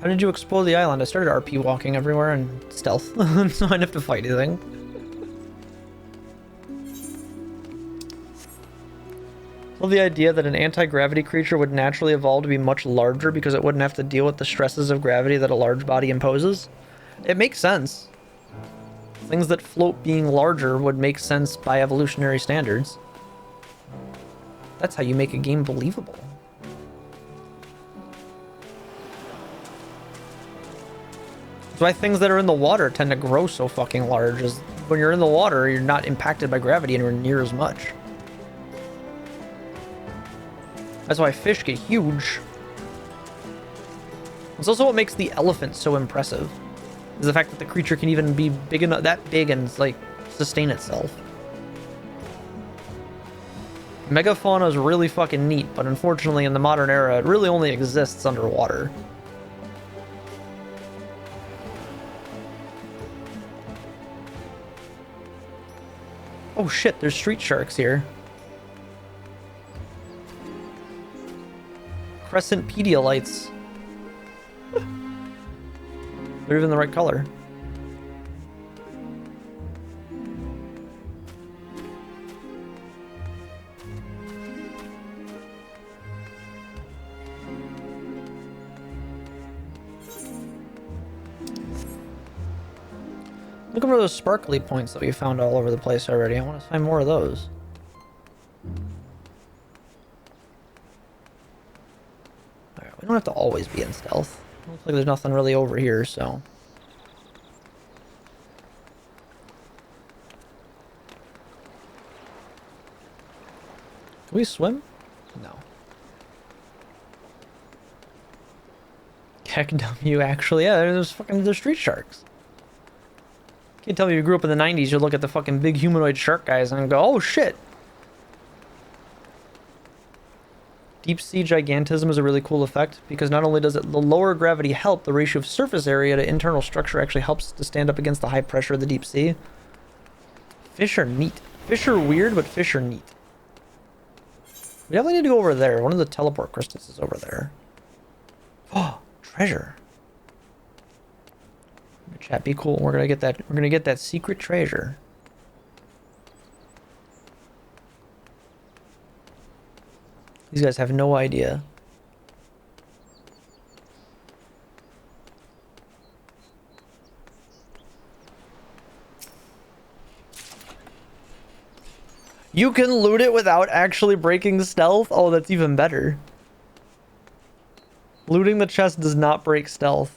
How did you explore the island? I started RP walking everywhere and stealth, so I didn't have to fight anything. Well, the idea that an anti-gravity creature would naturally evolve to be much larger because it wouldn't have to deal with the stresses of gravity that a large body imposes. It makes sense. Things that float being larger would make sense by evolutionary standards. That's how you make a game believable. That's why things that are in the water tend to grow so fucking large, is when you're in the water, you're not impacted by gravity anywhere near as much. That's why fish get huge. It's also what makes the elephant so impressive, is the fact that the creature can even be big enough, that big, and like sustain itself. Megafauna is really fucking neat, but unfortunately in the modern era, it really only exists underwater. Oh shit, there's street sharks here. Crescent Pedialites. They're even the right color. Looking for those sparkly points that we found all over the place already. I want to find more of those. Alright, we don't have to always be in stealth. Looks like there's nothing really over here, so... Can we swim? No. Heck, W, actually. Yeah, there's street sharks. Can't tell me you grew up in the 90s, you look at the fucking big humanoid shark guys and go, oh shit! Deep sea gigantism is a really cool effect, because not only does the lower gravity help, the ratio of surface area to internal structure actually helps to stand up against the high pressure of the deep sea. Fish are neat. Fish are weird, but fish are neat. We definitely need to go over there. One of the teleport crystals is over there. Oh, treasure. Chat, be cool. We're gonna get that. We're gonna get that secret treasure. These guys have no idea. You can loot it without actually breaking stealth? Oh, that's even better. Looting the chest does not break stealth.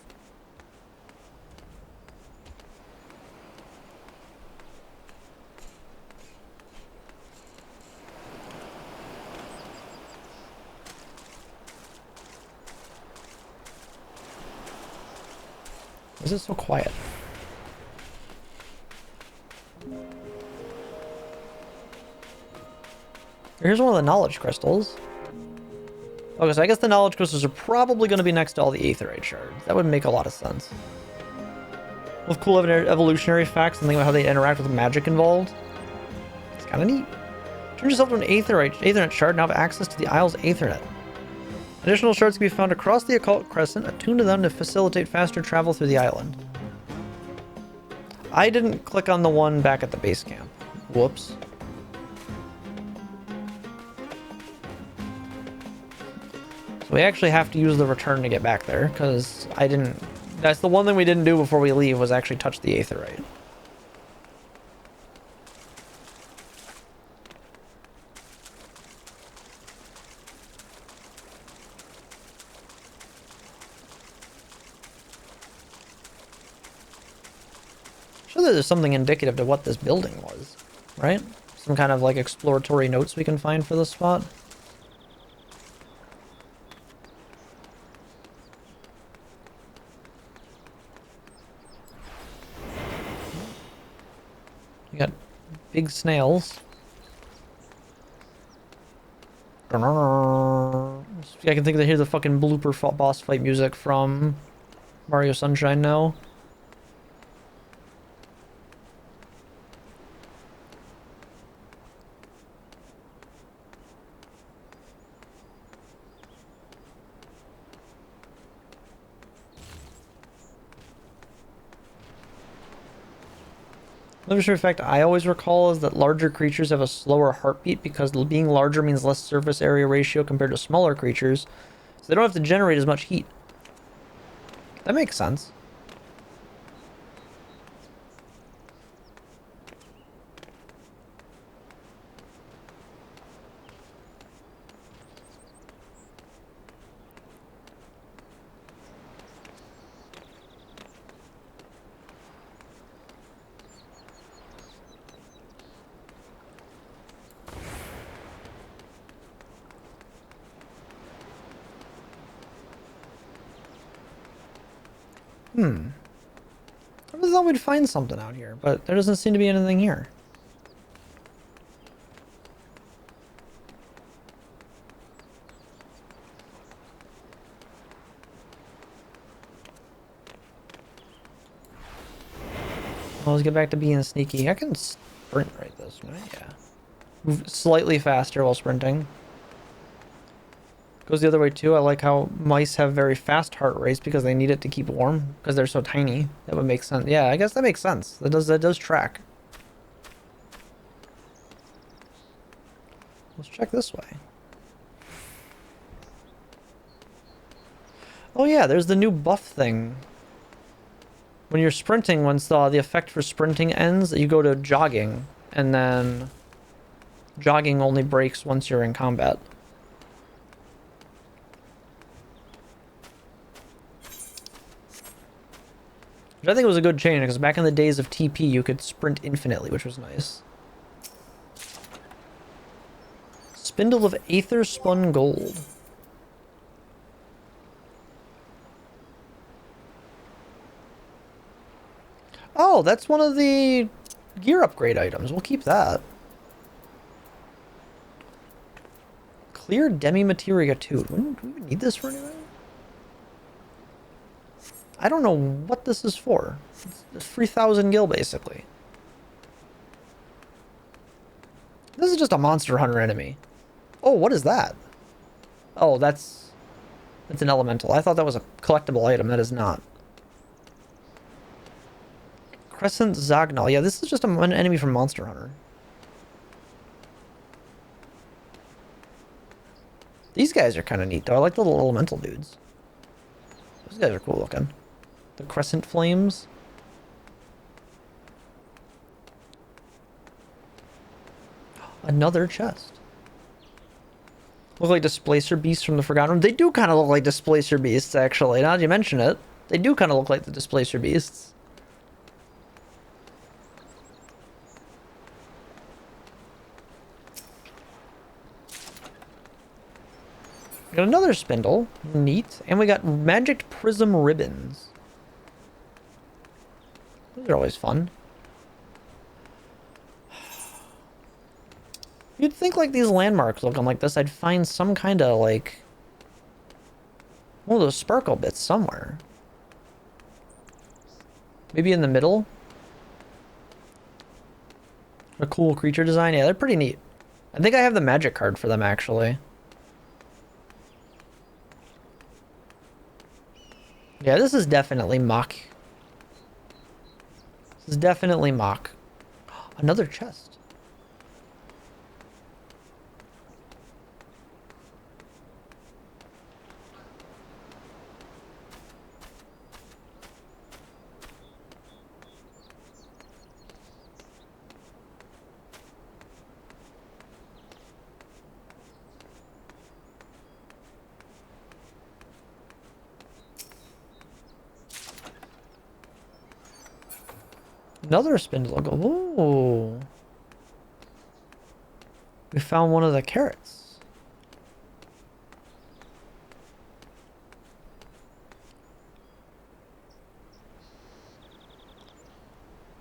Why is it so quiet? Here's one of the knowledge crystals. Okay, so I guess the knowledge crystals are probably going to be next to all the aetherite shards. That would make a lot of sense. With cool evolutionary facts and think about how they interact with the magic involved. It's kind of neat. Turn yourself to an aetherite shard, now have access to the Isle's Aethernet. Additional shards can be found across the Occult Crescent, attuned to them to facilitate faster travel through the island. I didn't click on the one back at the base camp. Whoops. So we actually have to use the return to get back there, because I didn't... That's the one thing we didn't do before we leave, was actually touch the aetherite. Surely there's something indicative to what this building was, right? Some kind of like exploratory notes we can find for this spot. You got big snails. I can think they hear the fucking blooper boss fight music from Mario Sunshine now. Another fact I always recall is that larger creatures have a slower heartbeat because being larger means less surface area ratio compared to smaller creatures, so they don't have to generate as much heat. That makes sense. I thought we'd find something out here, but there doesn't seem to be anything here. Well, let's get back to being sneaky. I can sprint right this way, yeah. Move slightly faster while sprinting. Goes the other way too. I like how mice have very fast heart rates because they need it to keep warm because they're so tiny. That would make sense. Yeah, I guess that makes sense. That does track. Let's check this way. Oh yeah, there's the new buff thing. When you're sprinting, once the effect for sprinting ends, you go to jogging, and then jogging only breaks once you're in combat. Which I think was a good change, because back in the days of TP, you could sprint infinitely, which was nice. Spindle of Aether Spun Gold. Oh, that's one of the gear upgrade items. We'll keep that. Clear Demi-Materia 2. Do we even need this for anything? I don't know what this is for. It's 3,000 gil, basically. This is just a Monster Hunter enemy. Oh, what is that? Oh, that's an elemental. I thought that was a collectible item. That is not. Crescent Zagnal. Yeah, this is just an enemy from Monster Hunter. These guys are kind of neat, though. I like the little elemental dudes. Those guys are cool looking. The Crescent Flames. Another chest. Look like Displacer Beasts from the Forgotten Realm. They do kind of look like Displacer Beasts, actually. Now that you mention it, they do kind of look like the Displacer Beasts. We got another spindle. Neat. And we got Magic Prism Ribbons. Those are always fun. You'd think like these landmarks looking like this, I'd find some kind of like one of those sparkle bits somewhere. Maybe in the middle? A cool creature design. Yeah, they're pretty neat. I think I have the magic card for them, actually. Yeah, this is definitely mock. This is definitely mock. Another chest. Another spindle. Ooh. We found one of the carrots.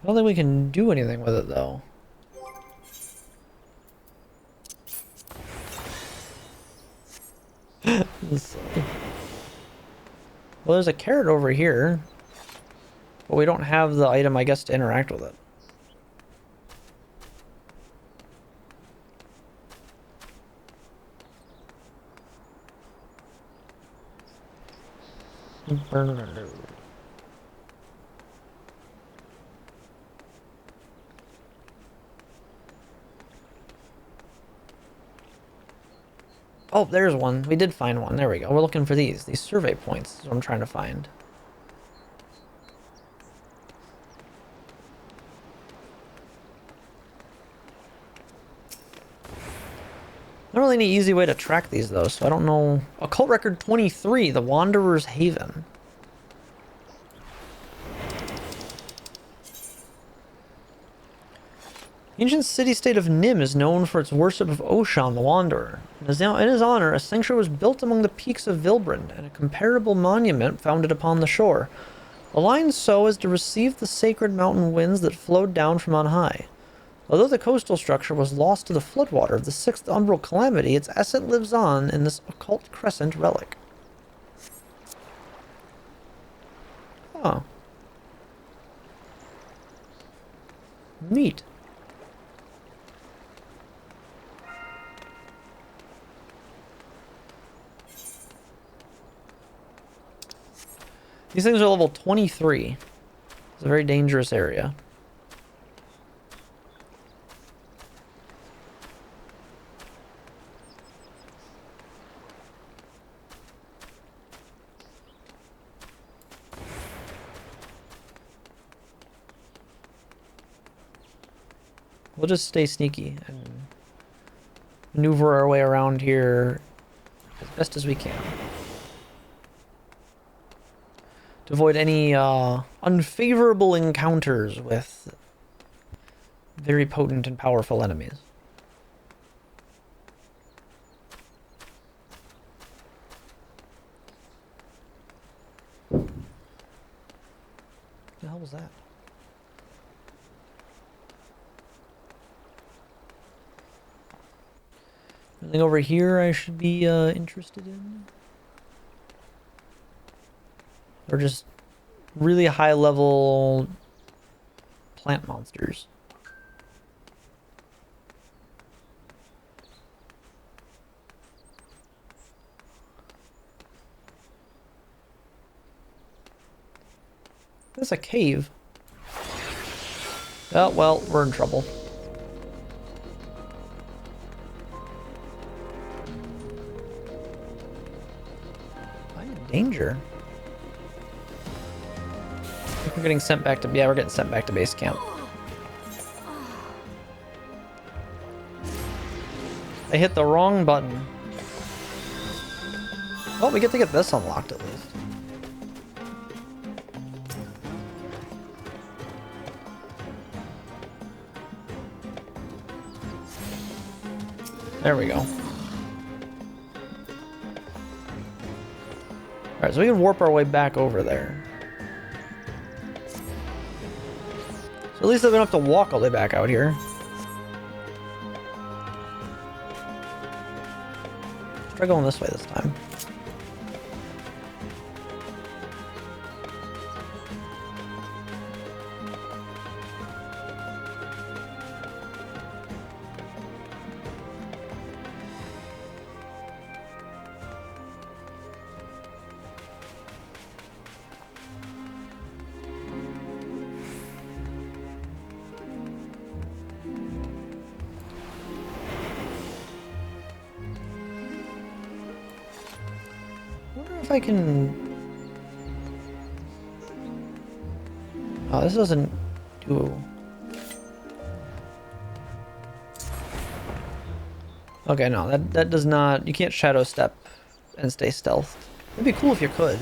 I don't think we can do anything with it, though. Well, there's a carrot over here. But we don't have the item, I guess, to interact with it. Oh, there's one. We did find one. There we go. We're looking for these. These survey points is what I'm trying to find. Not really any easy way to track these, though, so I don't know. Occult Record 23, The Wanderer's Haven. The ancient city-state of Nim is known for its worship of Oshan, the Wanderer. In his honor, a sanctuary was built among the peaks of Vilbrand, and a comparable monument founded upon the shore, aligned so as to receive the sacred mountain winds that flowed down from on high. Although the coastal structure was lost to the floodwater of the Sixth Umbral Calamity, its essence lives on in this occult crescent relic. Oh. Neat. These things are level 23. It's a very dangerous area. We'll just stay sneaky and maneuver our way around here as best as we can. To avoid any unfavorable encounters with very potent and powerful enemies. What the hell was that? Anything over here I should be interested in? Or just really high level plant monsters? There's a cave. Oh, well, we're in trouble. I'm in danger. I think we're getting sent back to... Yeah, we're getting sent back to base camp. I hit the wrong button. Well, we get to get this unlocked at least. There we go. Alright, so we can warp our way back over there. So at least I don't have to walk all the way back out here. Let's try going this way this time. I can... Oh, this doesn't do... Okay, no, that does not... You can't shadow step and stay stealthed. It'd be cool if you could.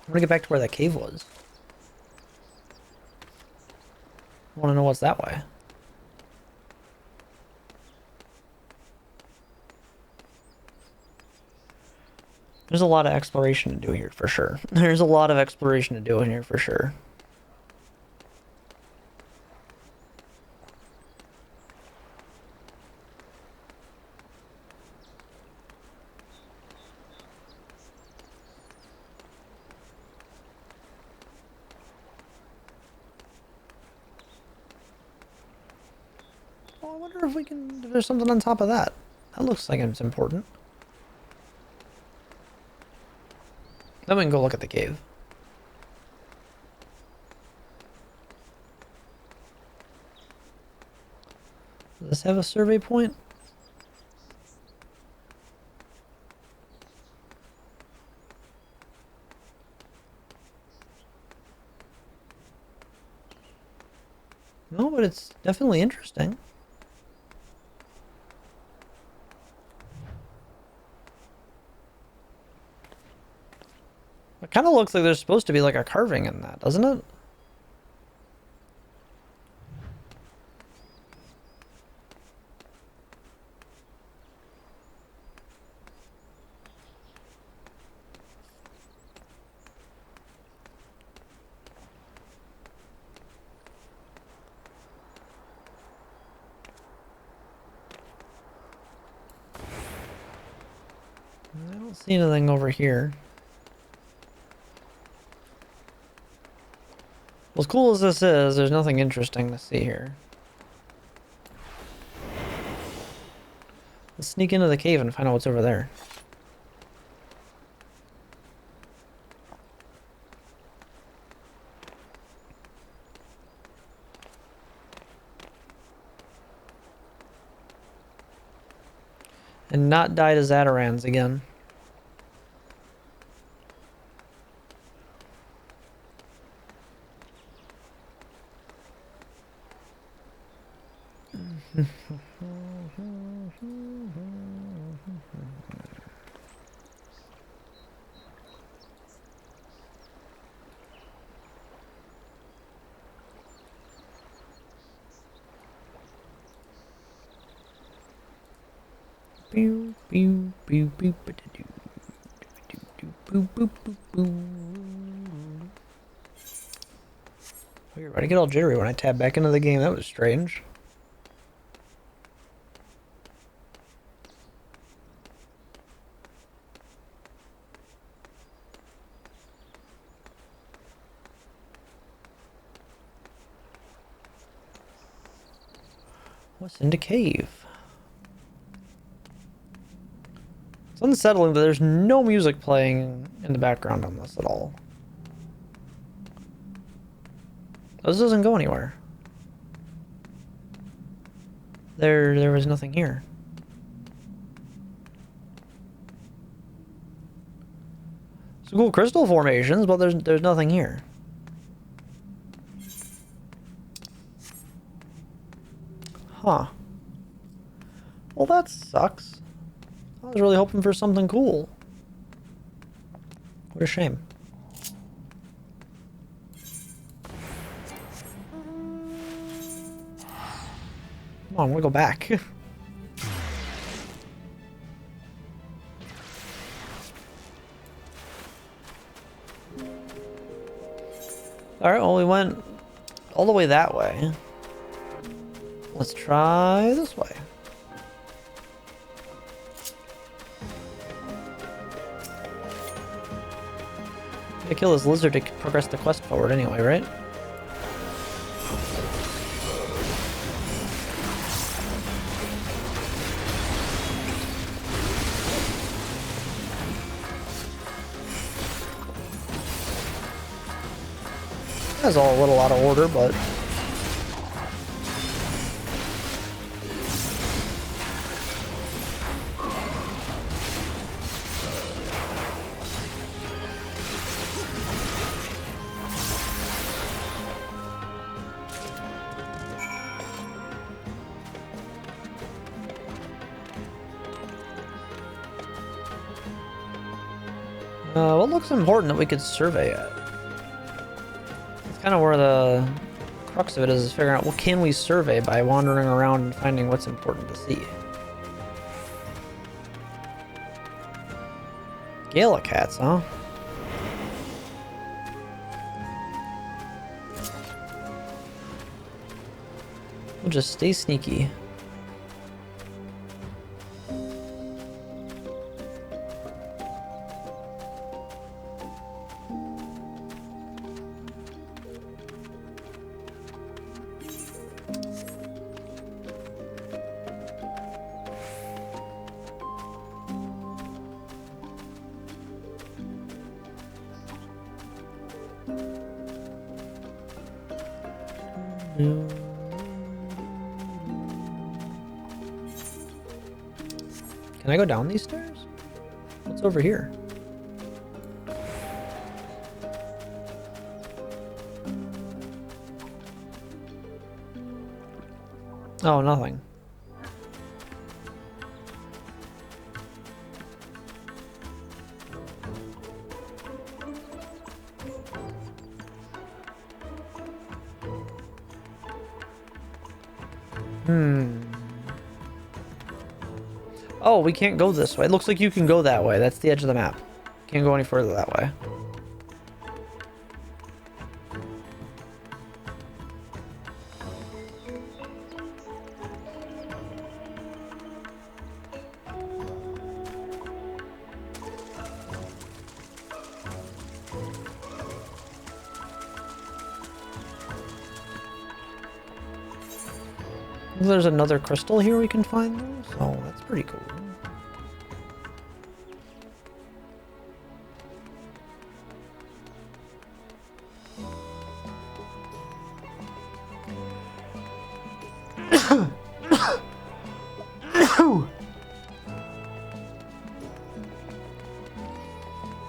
I'm gonna get back to where that cave was. I want to know what's that way. There's a lot of exploration to do here for sure. There's a lot of exploration to do in here for sure. I wonder if we can, if there's something on top of that. That looks like it's important. Then we can go look at the cave. Does this have a survey point? No, but it's definitely interesting. It kind of looks like there's supposed to be like a carving in that, doesn't it? I don't see anything over here. We'll As cool as this is, there's nothing interesting to see here. Let's sneak into the cave and find out what's over there. And not die to Zatarans again. Pew, pew, pew, pew, ba-da-doo. Boo, boo, boo, boo. Weird, why'd I get all jittery when I tabbed back into the game? That was strange. What's in the cave? It's unsettling that there's no music playing in the background on this at all. This doesn't go anywhere. There was nothing here. Some cool crystal formations, but there's nothing here. Huh. Well, that sucks. I was really hoping for something cool. What a shame. Come on, I want to go back. Alright, well, we went all the way that way. Let's try this way. Gotta kill this lizard to progress the quest forward anyway, right? That's all a little out of order, but... what looks important that we could survey it? It's kind of where the crux of it is figuring out what can we survey by wandering around and finding what's important to see. Gala cats, huh? We'll just stay sneaky. Can I go down these stairs? What's over here? Oh, nothing. Oh, we can't go this way. It looks like you can go that way. That's the edge of the map. Can't go any further that way. There's another crystal here we can find, though, so that's pretty cool.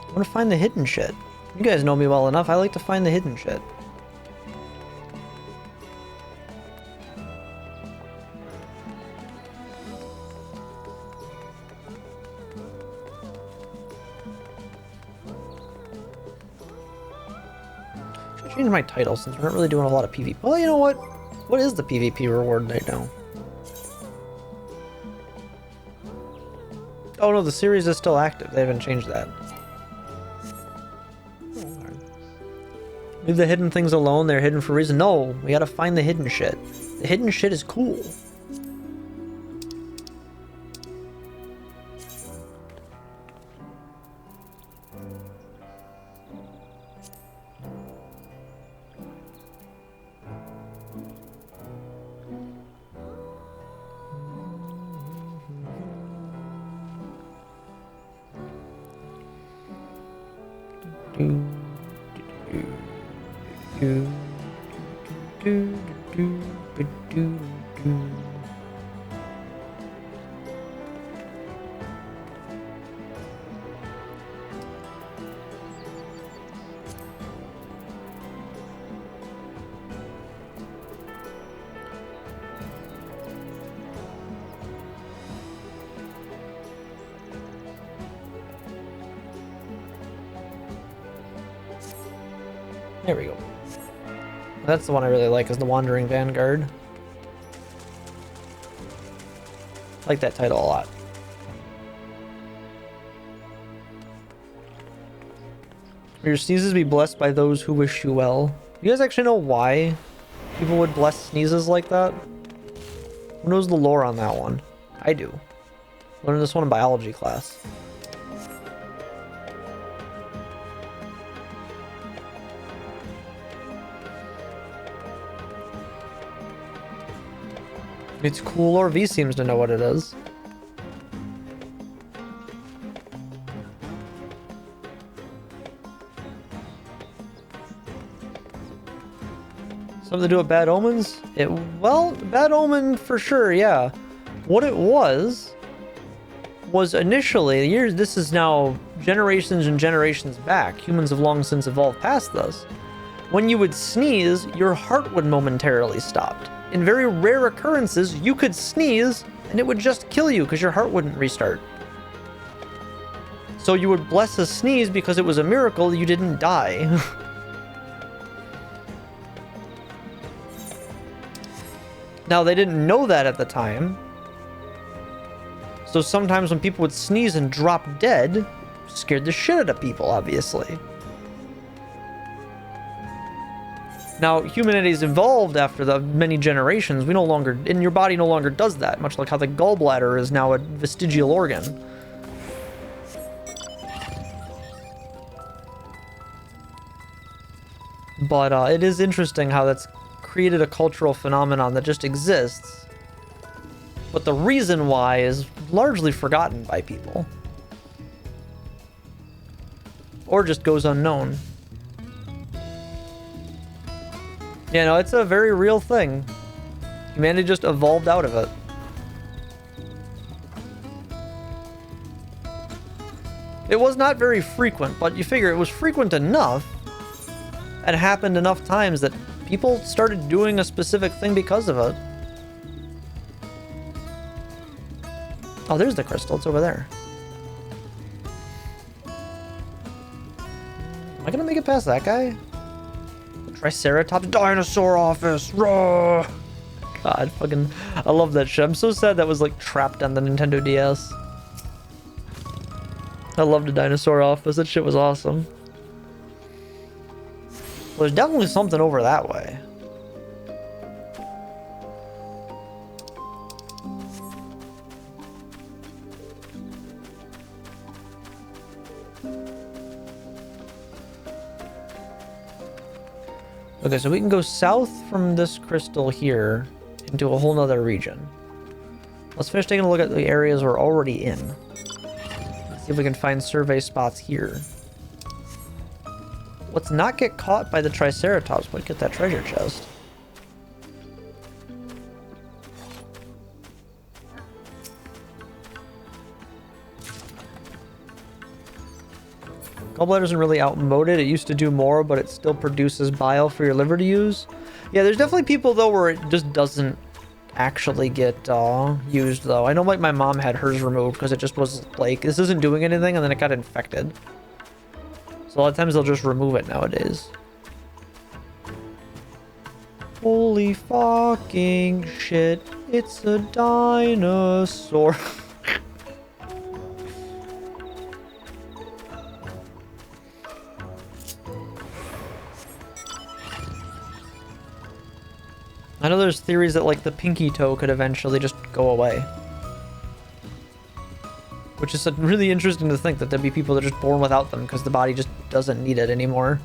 I want to find the hidden shit. You guys know me well enough. I like to find the hidden shit. Should change my title since we're not really doing a lot of PvP. Well, you know what? What is the PvP reward right now? Oh no, the series is still active. They haven't changed that. Leave the hidden things alone. They're hidden for a reason. No, we gotta find the hidden shit. The hidden shit is cool. There we go. That's the one I really like, is the Wandering Vanguard. I like that title a lot. May your sneezes be blessed by those who wish you well. You guys actually know why people would bless sneezes like that? Who knows the lore on that one? I do. Learned this one in biology class. It's cool, or V seems to know what it is. Something to do with bad omens? Well, bad omen for sure, yeah. What it was initially, this is now generations and generations back. Humans have long since evolved past this. When you would sneeze, your heart would momentarily stop. In very rare occurrences, you could sneeze and it would just kill you because your heart wouldn't restart. So you would bless a sneeze because it was a miracle you didn't die. Now, they didn't know that at the time. So sometimes when people would sneeze and drop dead, it scared the shit out of people, obviously. Now, humanity's evolved after the many generations. We no longer, and your body no longer does that, much like how the gallbladder is now a vestigial organ. But it is interesting how that's created a cultural phenomenon that just exists. But the reason why is largely forgotten by people. Or just goes unknown. Yeah, no, it's a very real thing. Humanity just evolved out of it. It was not very frequent, but you figure it was frequent enough and happened enough times that people started doing a specific thing because of it. Oh, there's the crystal. It's over there. Am I gonna make it past that guy? Triceratops dinosaur office. Roar! God, fucking, I love that shit. I'm so sad that was like trapped on the Nintendo DS. I loved the dinosaur office. That shit was awesome. Well, there's definitely something over that way. Okay, so we can go south from this crystal here into a whole nother region. Let's finish taking a look at the areas we're already in. See if we can find survey spots here. Let's not get caught by the Triceratops, but get that treasure chest. Gallbladder isn't really outmoded. It used to do more, but it still produces bile for your liver to use. Yeah, there's definitely people, though, where it just doesn't actually get used, though. I know, like, my mom had hers removed because it just was like, this isn't doing anything, and then it got infected. So a lot of times they'll just remove it nowadays. Holy fucking shit, it's a dinosaur. I know there's theories that, like, the pinky toe could eventually just go away. Which is really interesting to think that there'd be people that are just born without them because the body just doesn't need it anymore.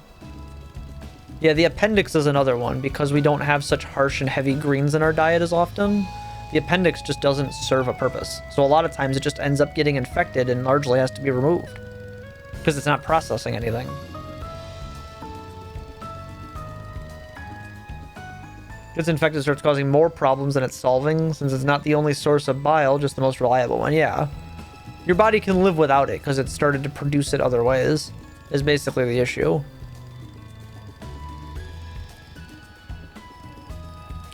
Yeah, the appendix is another one. Because we don't have such harsh and heavy greens in our diet as often, the appendix just doesn't serve a purpose. So a lot of times it just ends up getting infected and largely has to be removed. Because it's not processing anything. Gets infected, starts causing more problems than it's solving, since it's not the only source of bile, just the most reliable one. Yeah. Your body can live without it, because it started to produce it other ways, is basically the issue.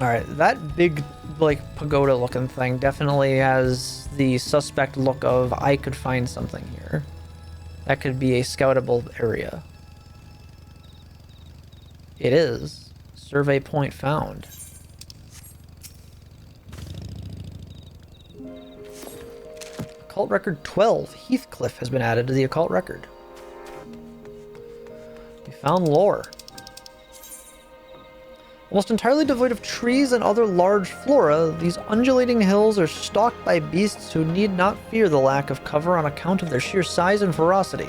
Alright, that big, like, pagoda-looking thing definitely has the suspect look of, I could find something here. That could be a scoutable area. It is. Survey point found. Occult record 12. Heathcliff has been added to the occult record. We found lore. Almost entirely devoid of trees and other large flora, these undulating hills are stalked by beasts who need not fear the lack of cover on account of their sheer size and ferocity.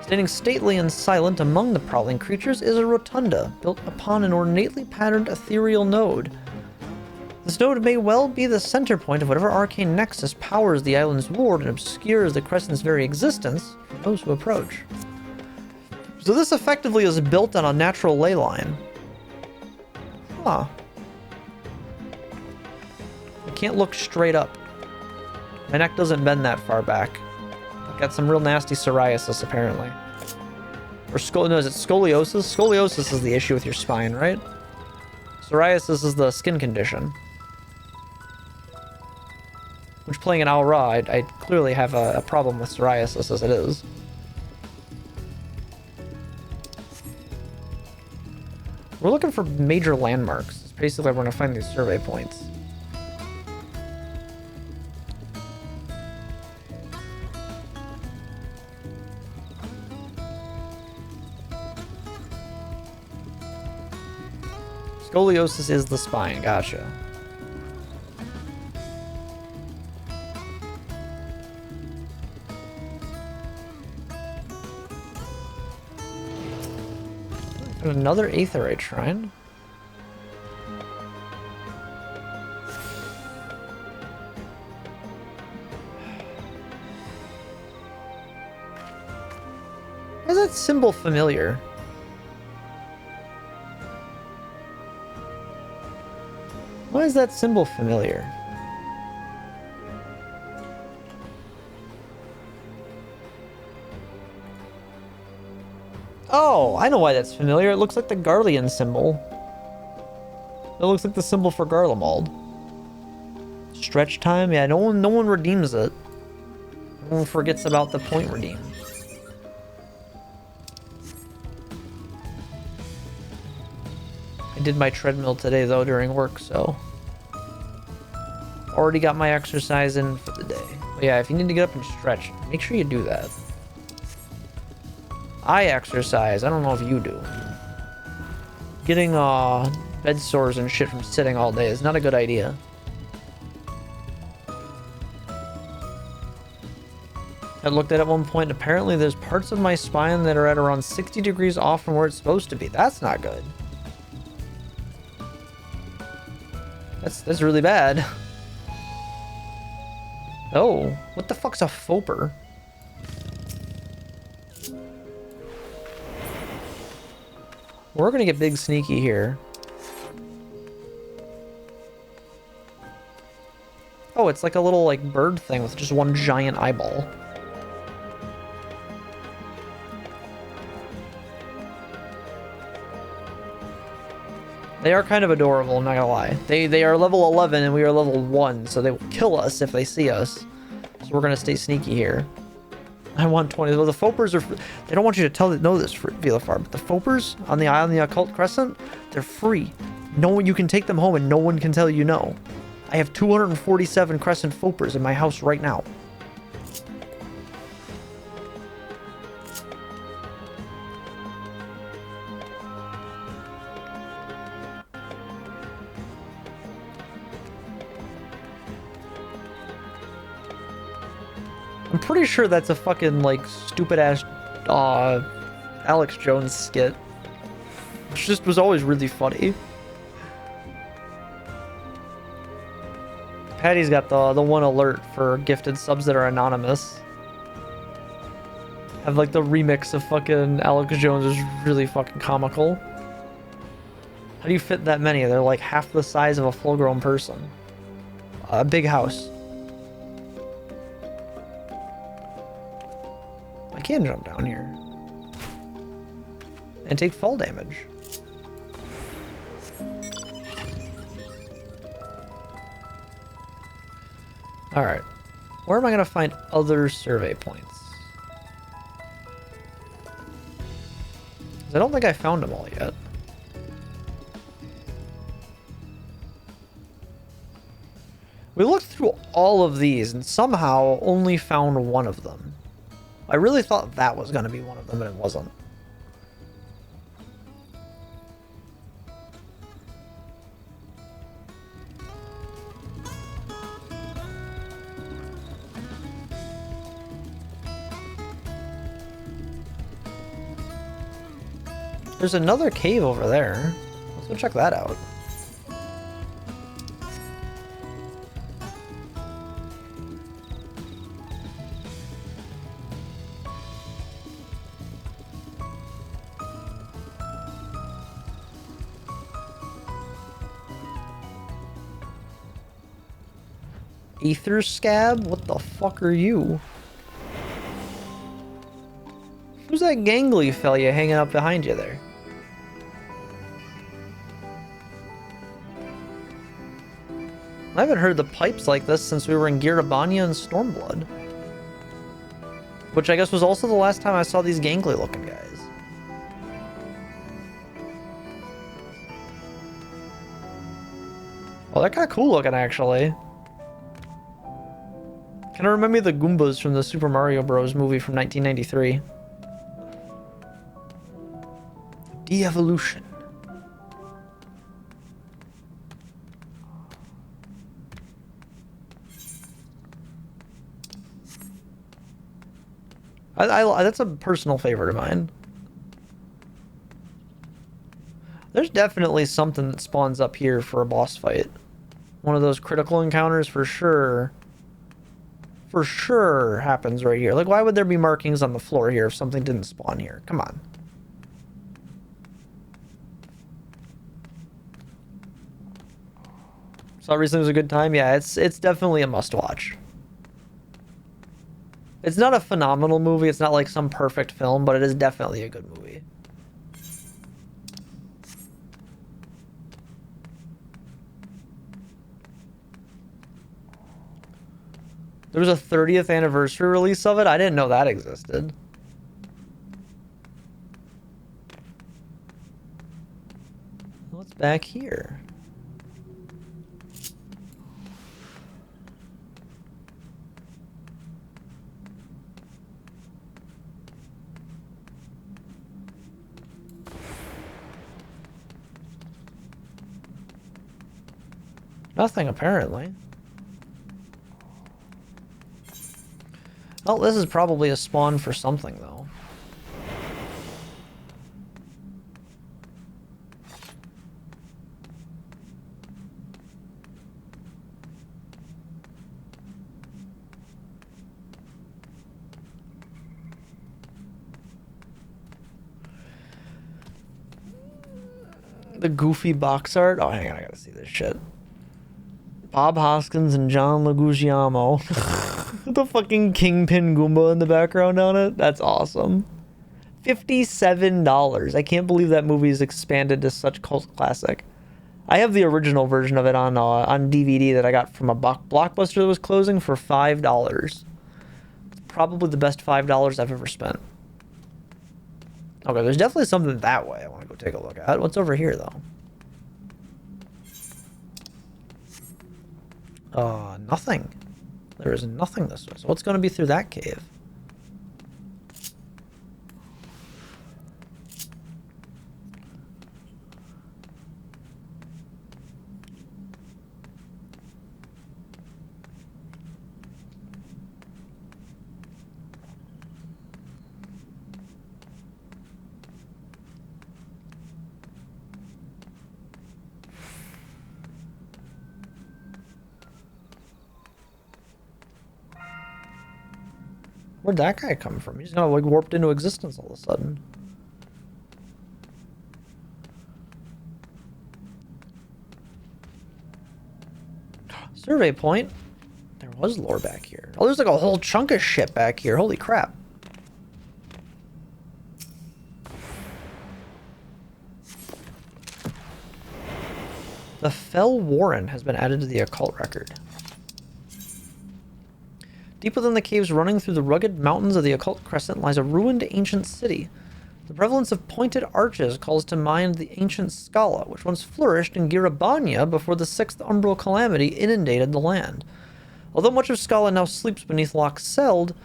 Standing stately and silent among the prowling creatures is a rotunda, built upon an ornately patterned ethereal node. This node may well be the center point of whatever arcane nexus powers the island's ward and obscures the Crescent's very existence for those who approach. So this effectively is built on a natural ley line. Huh. I can't look straight up. My neck doesn't bend that far back. Got some real nasty psoriasis, apparently. Or no, is it scoliosis? Scoliosis is the issue with your spine, right? Psoriasis is the skin condition. Which, playing an Al Ra, I clearly have a problem with psoriasis as it is. We're looking for major landmarks. It's basically where we're going to find these survey points. Scoliosis is the spine, gotcha. Another aetherite shrine. Why is that symbol familiar? Why is that symbol familiar? Oh, I know why that's familiar. It looks like the Garlean symbol. It looks like the symbol for Garlemald. Stretch time? Yeah, no one redeems it. No one forgets about the point redeem. I did my treadmill today, though, during work, so... Already got my exercise in for the day. But yeah, if you need to get up and stretch, make sure you do that. I exercise. I don't know if you do. Getting bed sores and shit from sitting all day is not a good idea. I looked at it at one point. Apparently, there's parts of my spine that are at around 60 degrees off from where it's supposed to be. That's not good. That's really bad. Oh, what the fuck's a foper? We're gonna get big sneaky here. Oh, it's like a little like bird thing with just one giant eyeball. They are kind of adorable, I'm not gonna lie. They are level 11 and we are level 1, so they will kill us if they see us. So we're gonna stay sneaky here. I want 20. Well, the Fopers are... They don't want you to know this, Vilafar, but the Fopers on the island, the Occult Crescent, they're free. No one... You can take them home and no one can tell you no. I have 247 Crescent Fopers in my house right now. I'm pretty sure that's a fucking, like, stupid-ass, Alex Jones skit. Which just was always really funny. Patty's got the one alert for gifted subs that are anonymous. Have, like, the remix of fucking Alex Jones is really fucking comical. How do you fit that many? They're, like, half the size of a full-grown person. A big house. I can jump down here and take fall damage. Alright, where am I going to find other survey points? 'Cause I don't think I found them all yet. We looked through all of these and somehow only found one of them. I really thought that was going to be one of them, but it wasn't. There's another cave over there. Let's go check that out. Ether Scab? What the fuck are you? Who's that gangly fella hanging up behind you there? I haven't heard the pipes like this since we were in Girabania and Stormblood. Which I guess was also the last time I saw these gangly looking guys. Well, they're kind of cool looking actually. Kind of remind me of the Goombas from the Super Mario Bros. Movie from 1993. De-evolution. That's a personal favorite of mine. There's definitely something that spawns up here for a boss fight. One of those critical encounters for sure. For sure happens right here. Like, why would there be markings on the floor here if something didn't spawn here? Come on. So everything was a good time? Yeah, it's definitely a must-watch. It's not a phenomenal movie. It's not like some perfect film, but it is definitely a good movie. There was a 30th anniversary release of it? I didn't know that existed. What's back here? Nothing, apparently. Well, this is probably a spawn for something, though. The goofy box art. Oh, hang on, I gotta see this shit. Bob Hoskins and John Leguizamo. The fucking Kingpin Goomba in the background on it. That's awesome. $57. I can't believe that movie is expanded to such cult classic. I have the original version of it on DVD that I got from a Blockbuster that was closing for $5. It's probably the best $5 I've ever spent. Okay, there's definitely something that way I want to go take a look at. What's over here, though? Nothing. There is nothing this way. So what's going to be through that cave? Where'd that guy come from? He's kind of like warped into existence all of a sudden. Survey point. There was lore back here. Oh, there's like a whole chunk of shit back here. Holy crap. The Fell Warren has been added to the occult record. Deep within the caves running through the rugged mountains of the occult Crescent lies a ruined ancient city. The prevalence of pointed arches calls to mind the ancient Scala, which once flourished in Girabania before the Sixth Umbral Calamity inundated the land. Although much of Scala now sleeps beneath Loch Seld,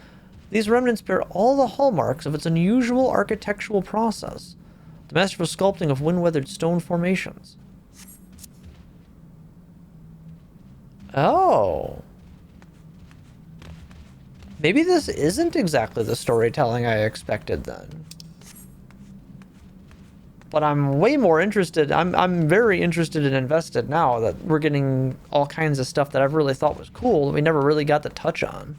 these remnants bear all the hallmarks of its unusual architectural process, the masterful sculpting of wind-weathered stone formations. Oh. Maybe this isn't exactly the storytelling I expected then. But I'm way more interested. I'm very interested and invested now that we're getting all kinds of stuff that I've really thought was cool that we never really got to touch on.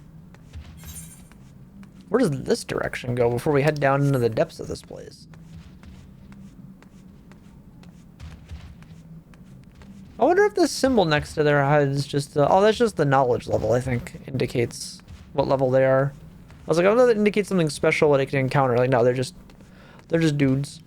Where does this direction go before we head down into the depths of this place? I wonder if this symbol next to their head is just oh, that's just the knowledge level, I think, indicates what level they are. I was like, I know that indicates something special what I can encounter. Like, no, they're just dudes.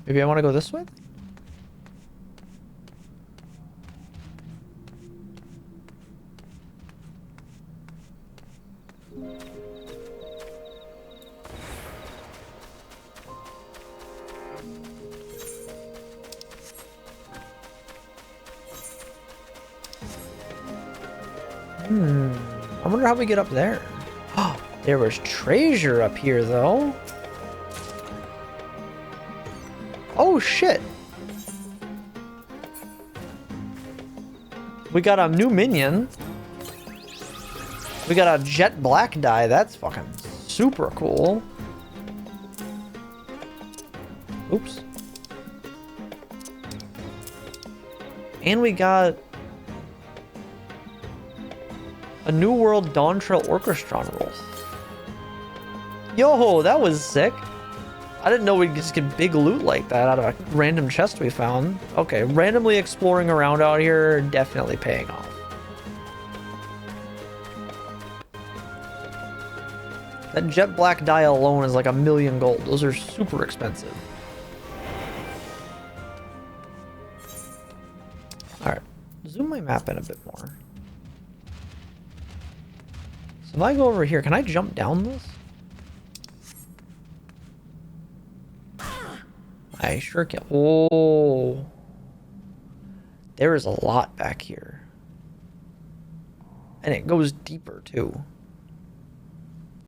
Maybe I want to go this way? I wonder how we get up there. Oh, there was treasure up here, though. Oh, shit. We got a new minion. We got a jet black die. That's fucking super cool. Oops. And we got a New World Dawntrail Orchestron roll. Yo, that was sick. I didn't know we'd just get big loot like that out of a random chest we found. Okay, randomly exploring around out here, definitely paying off. That jet black die alone is like 1,000,000 gold. Those are super expensive. Alright, zoom my map in a bit more. So if I go over here, can I jump down this? I sure can. Oh. There is a lot back here. And it goes deeper too.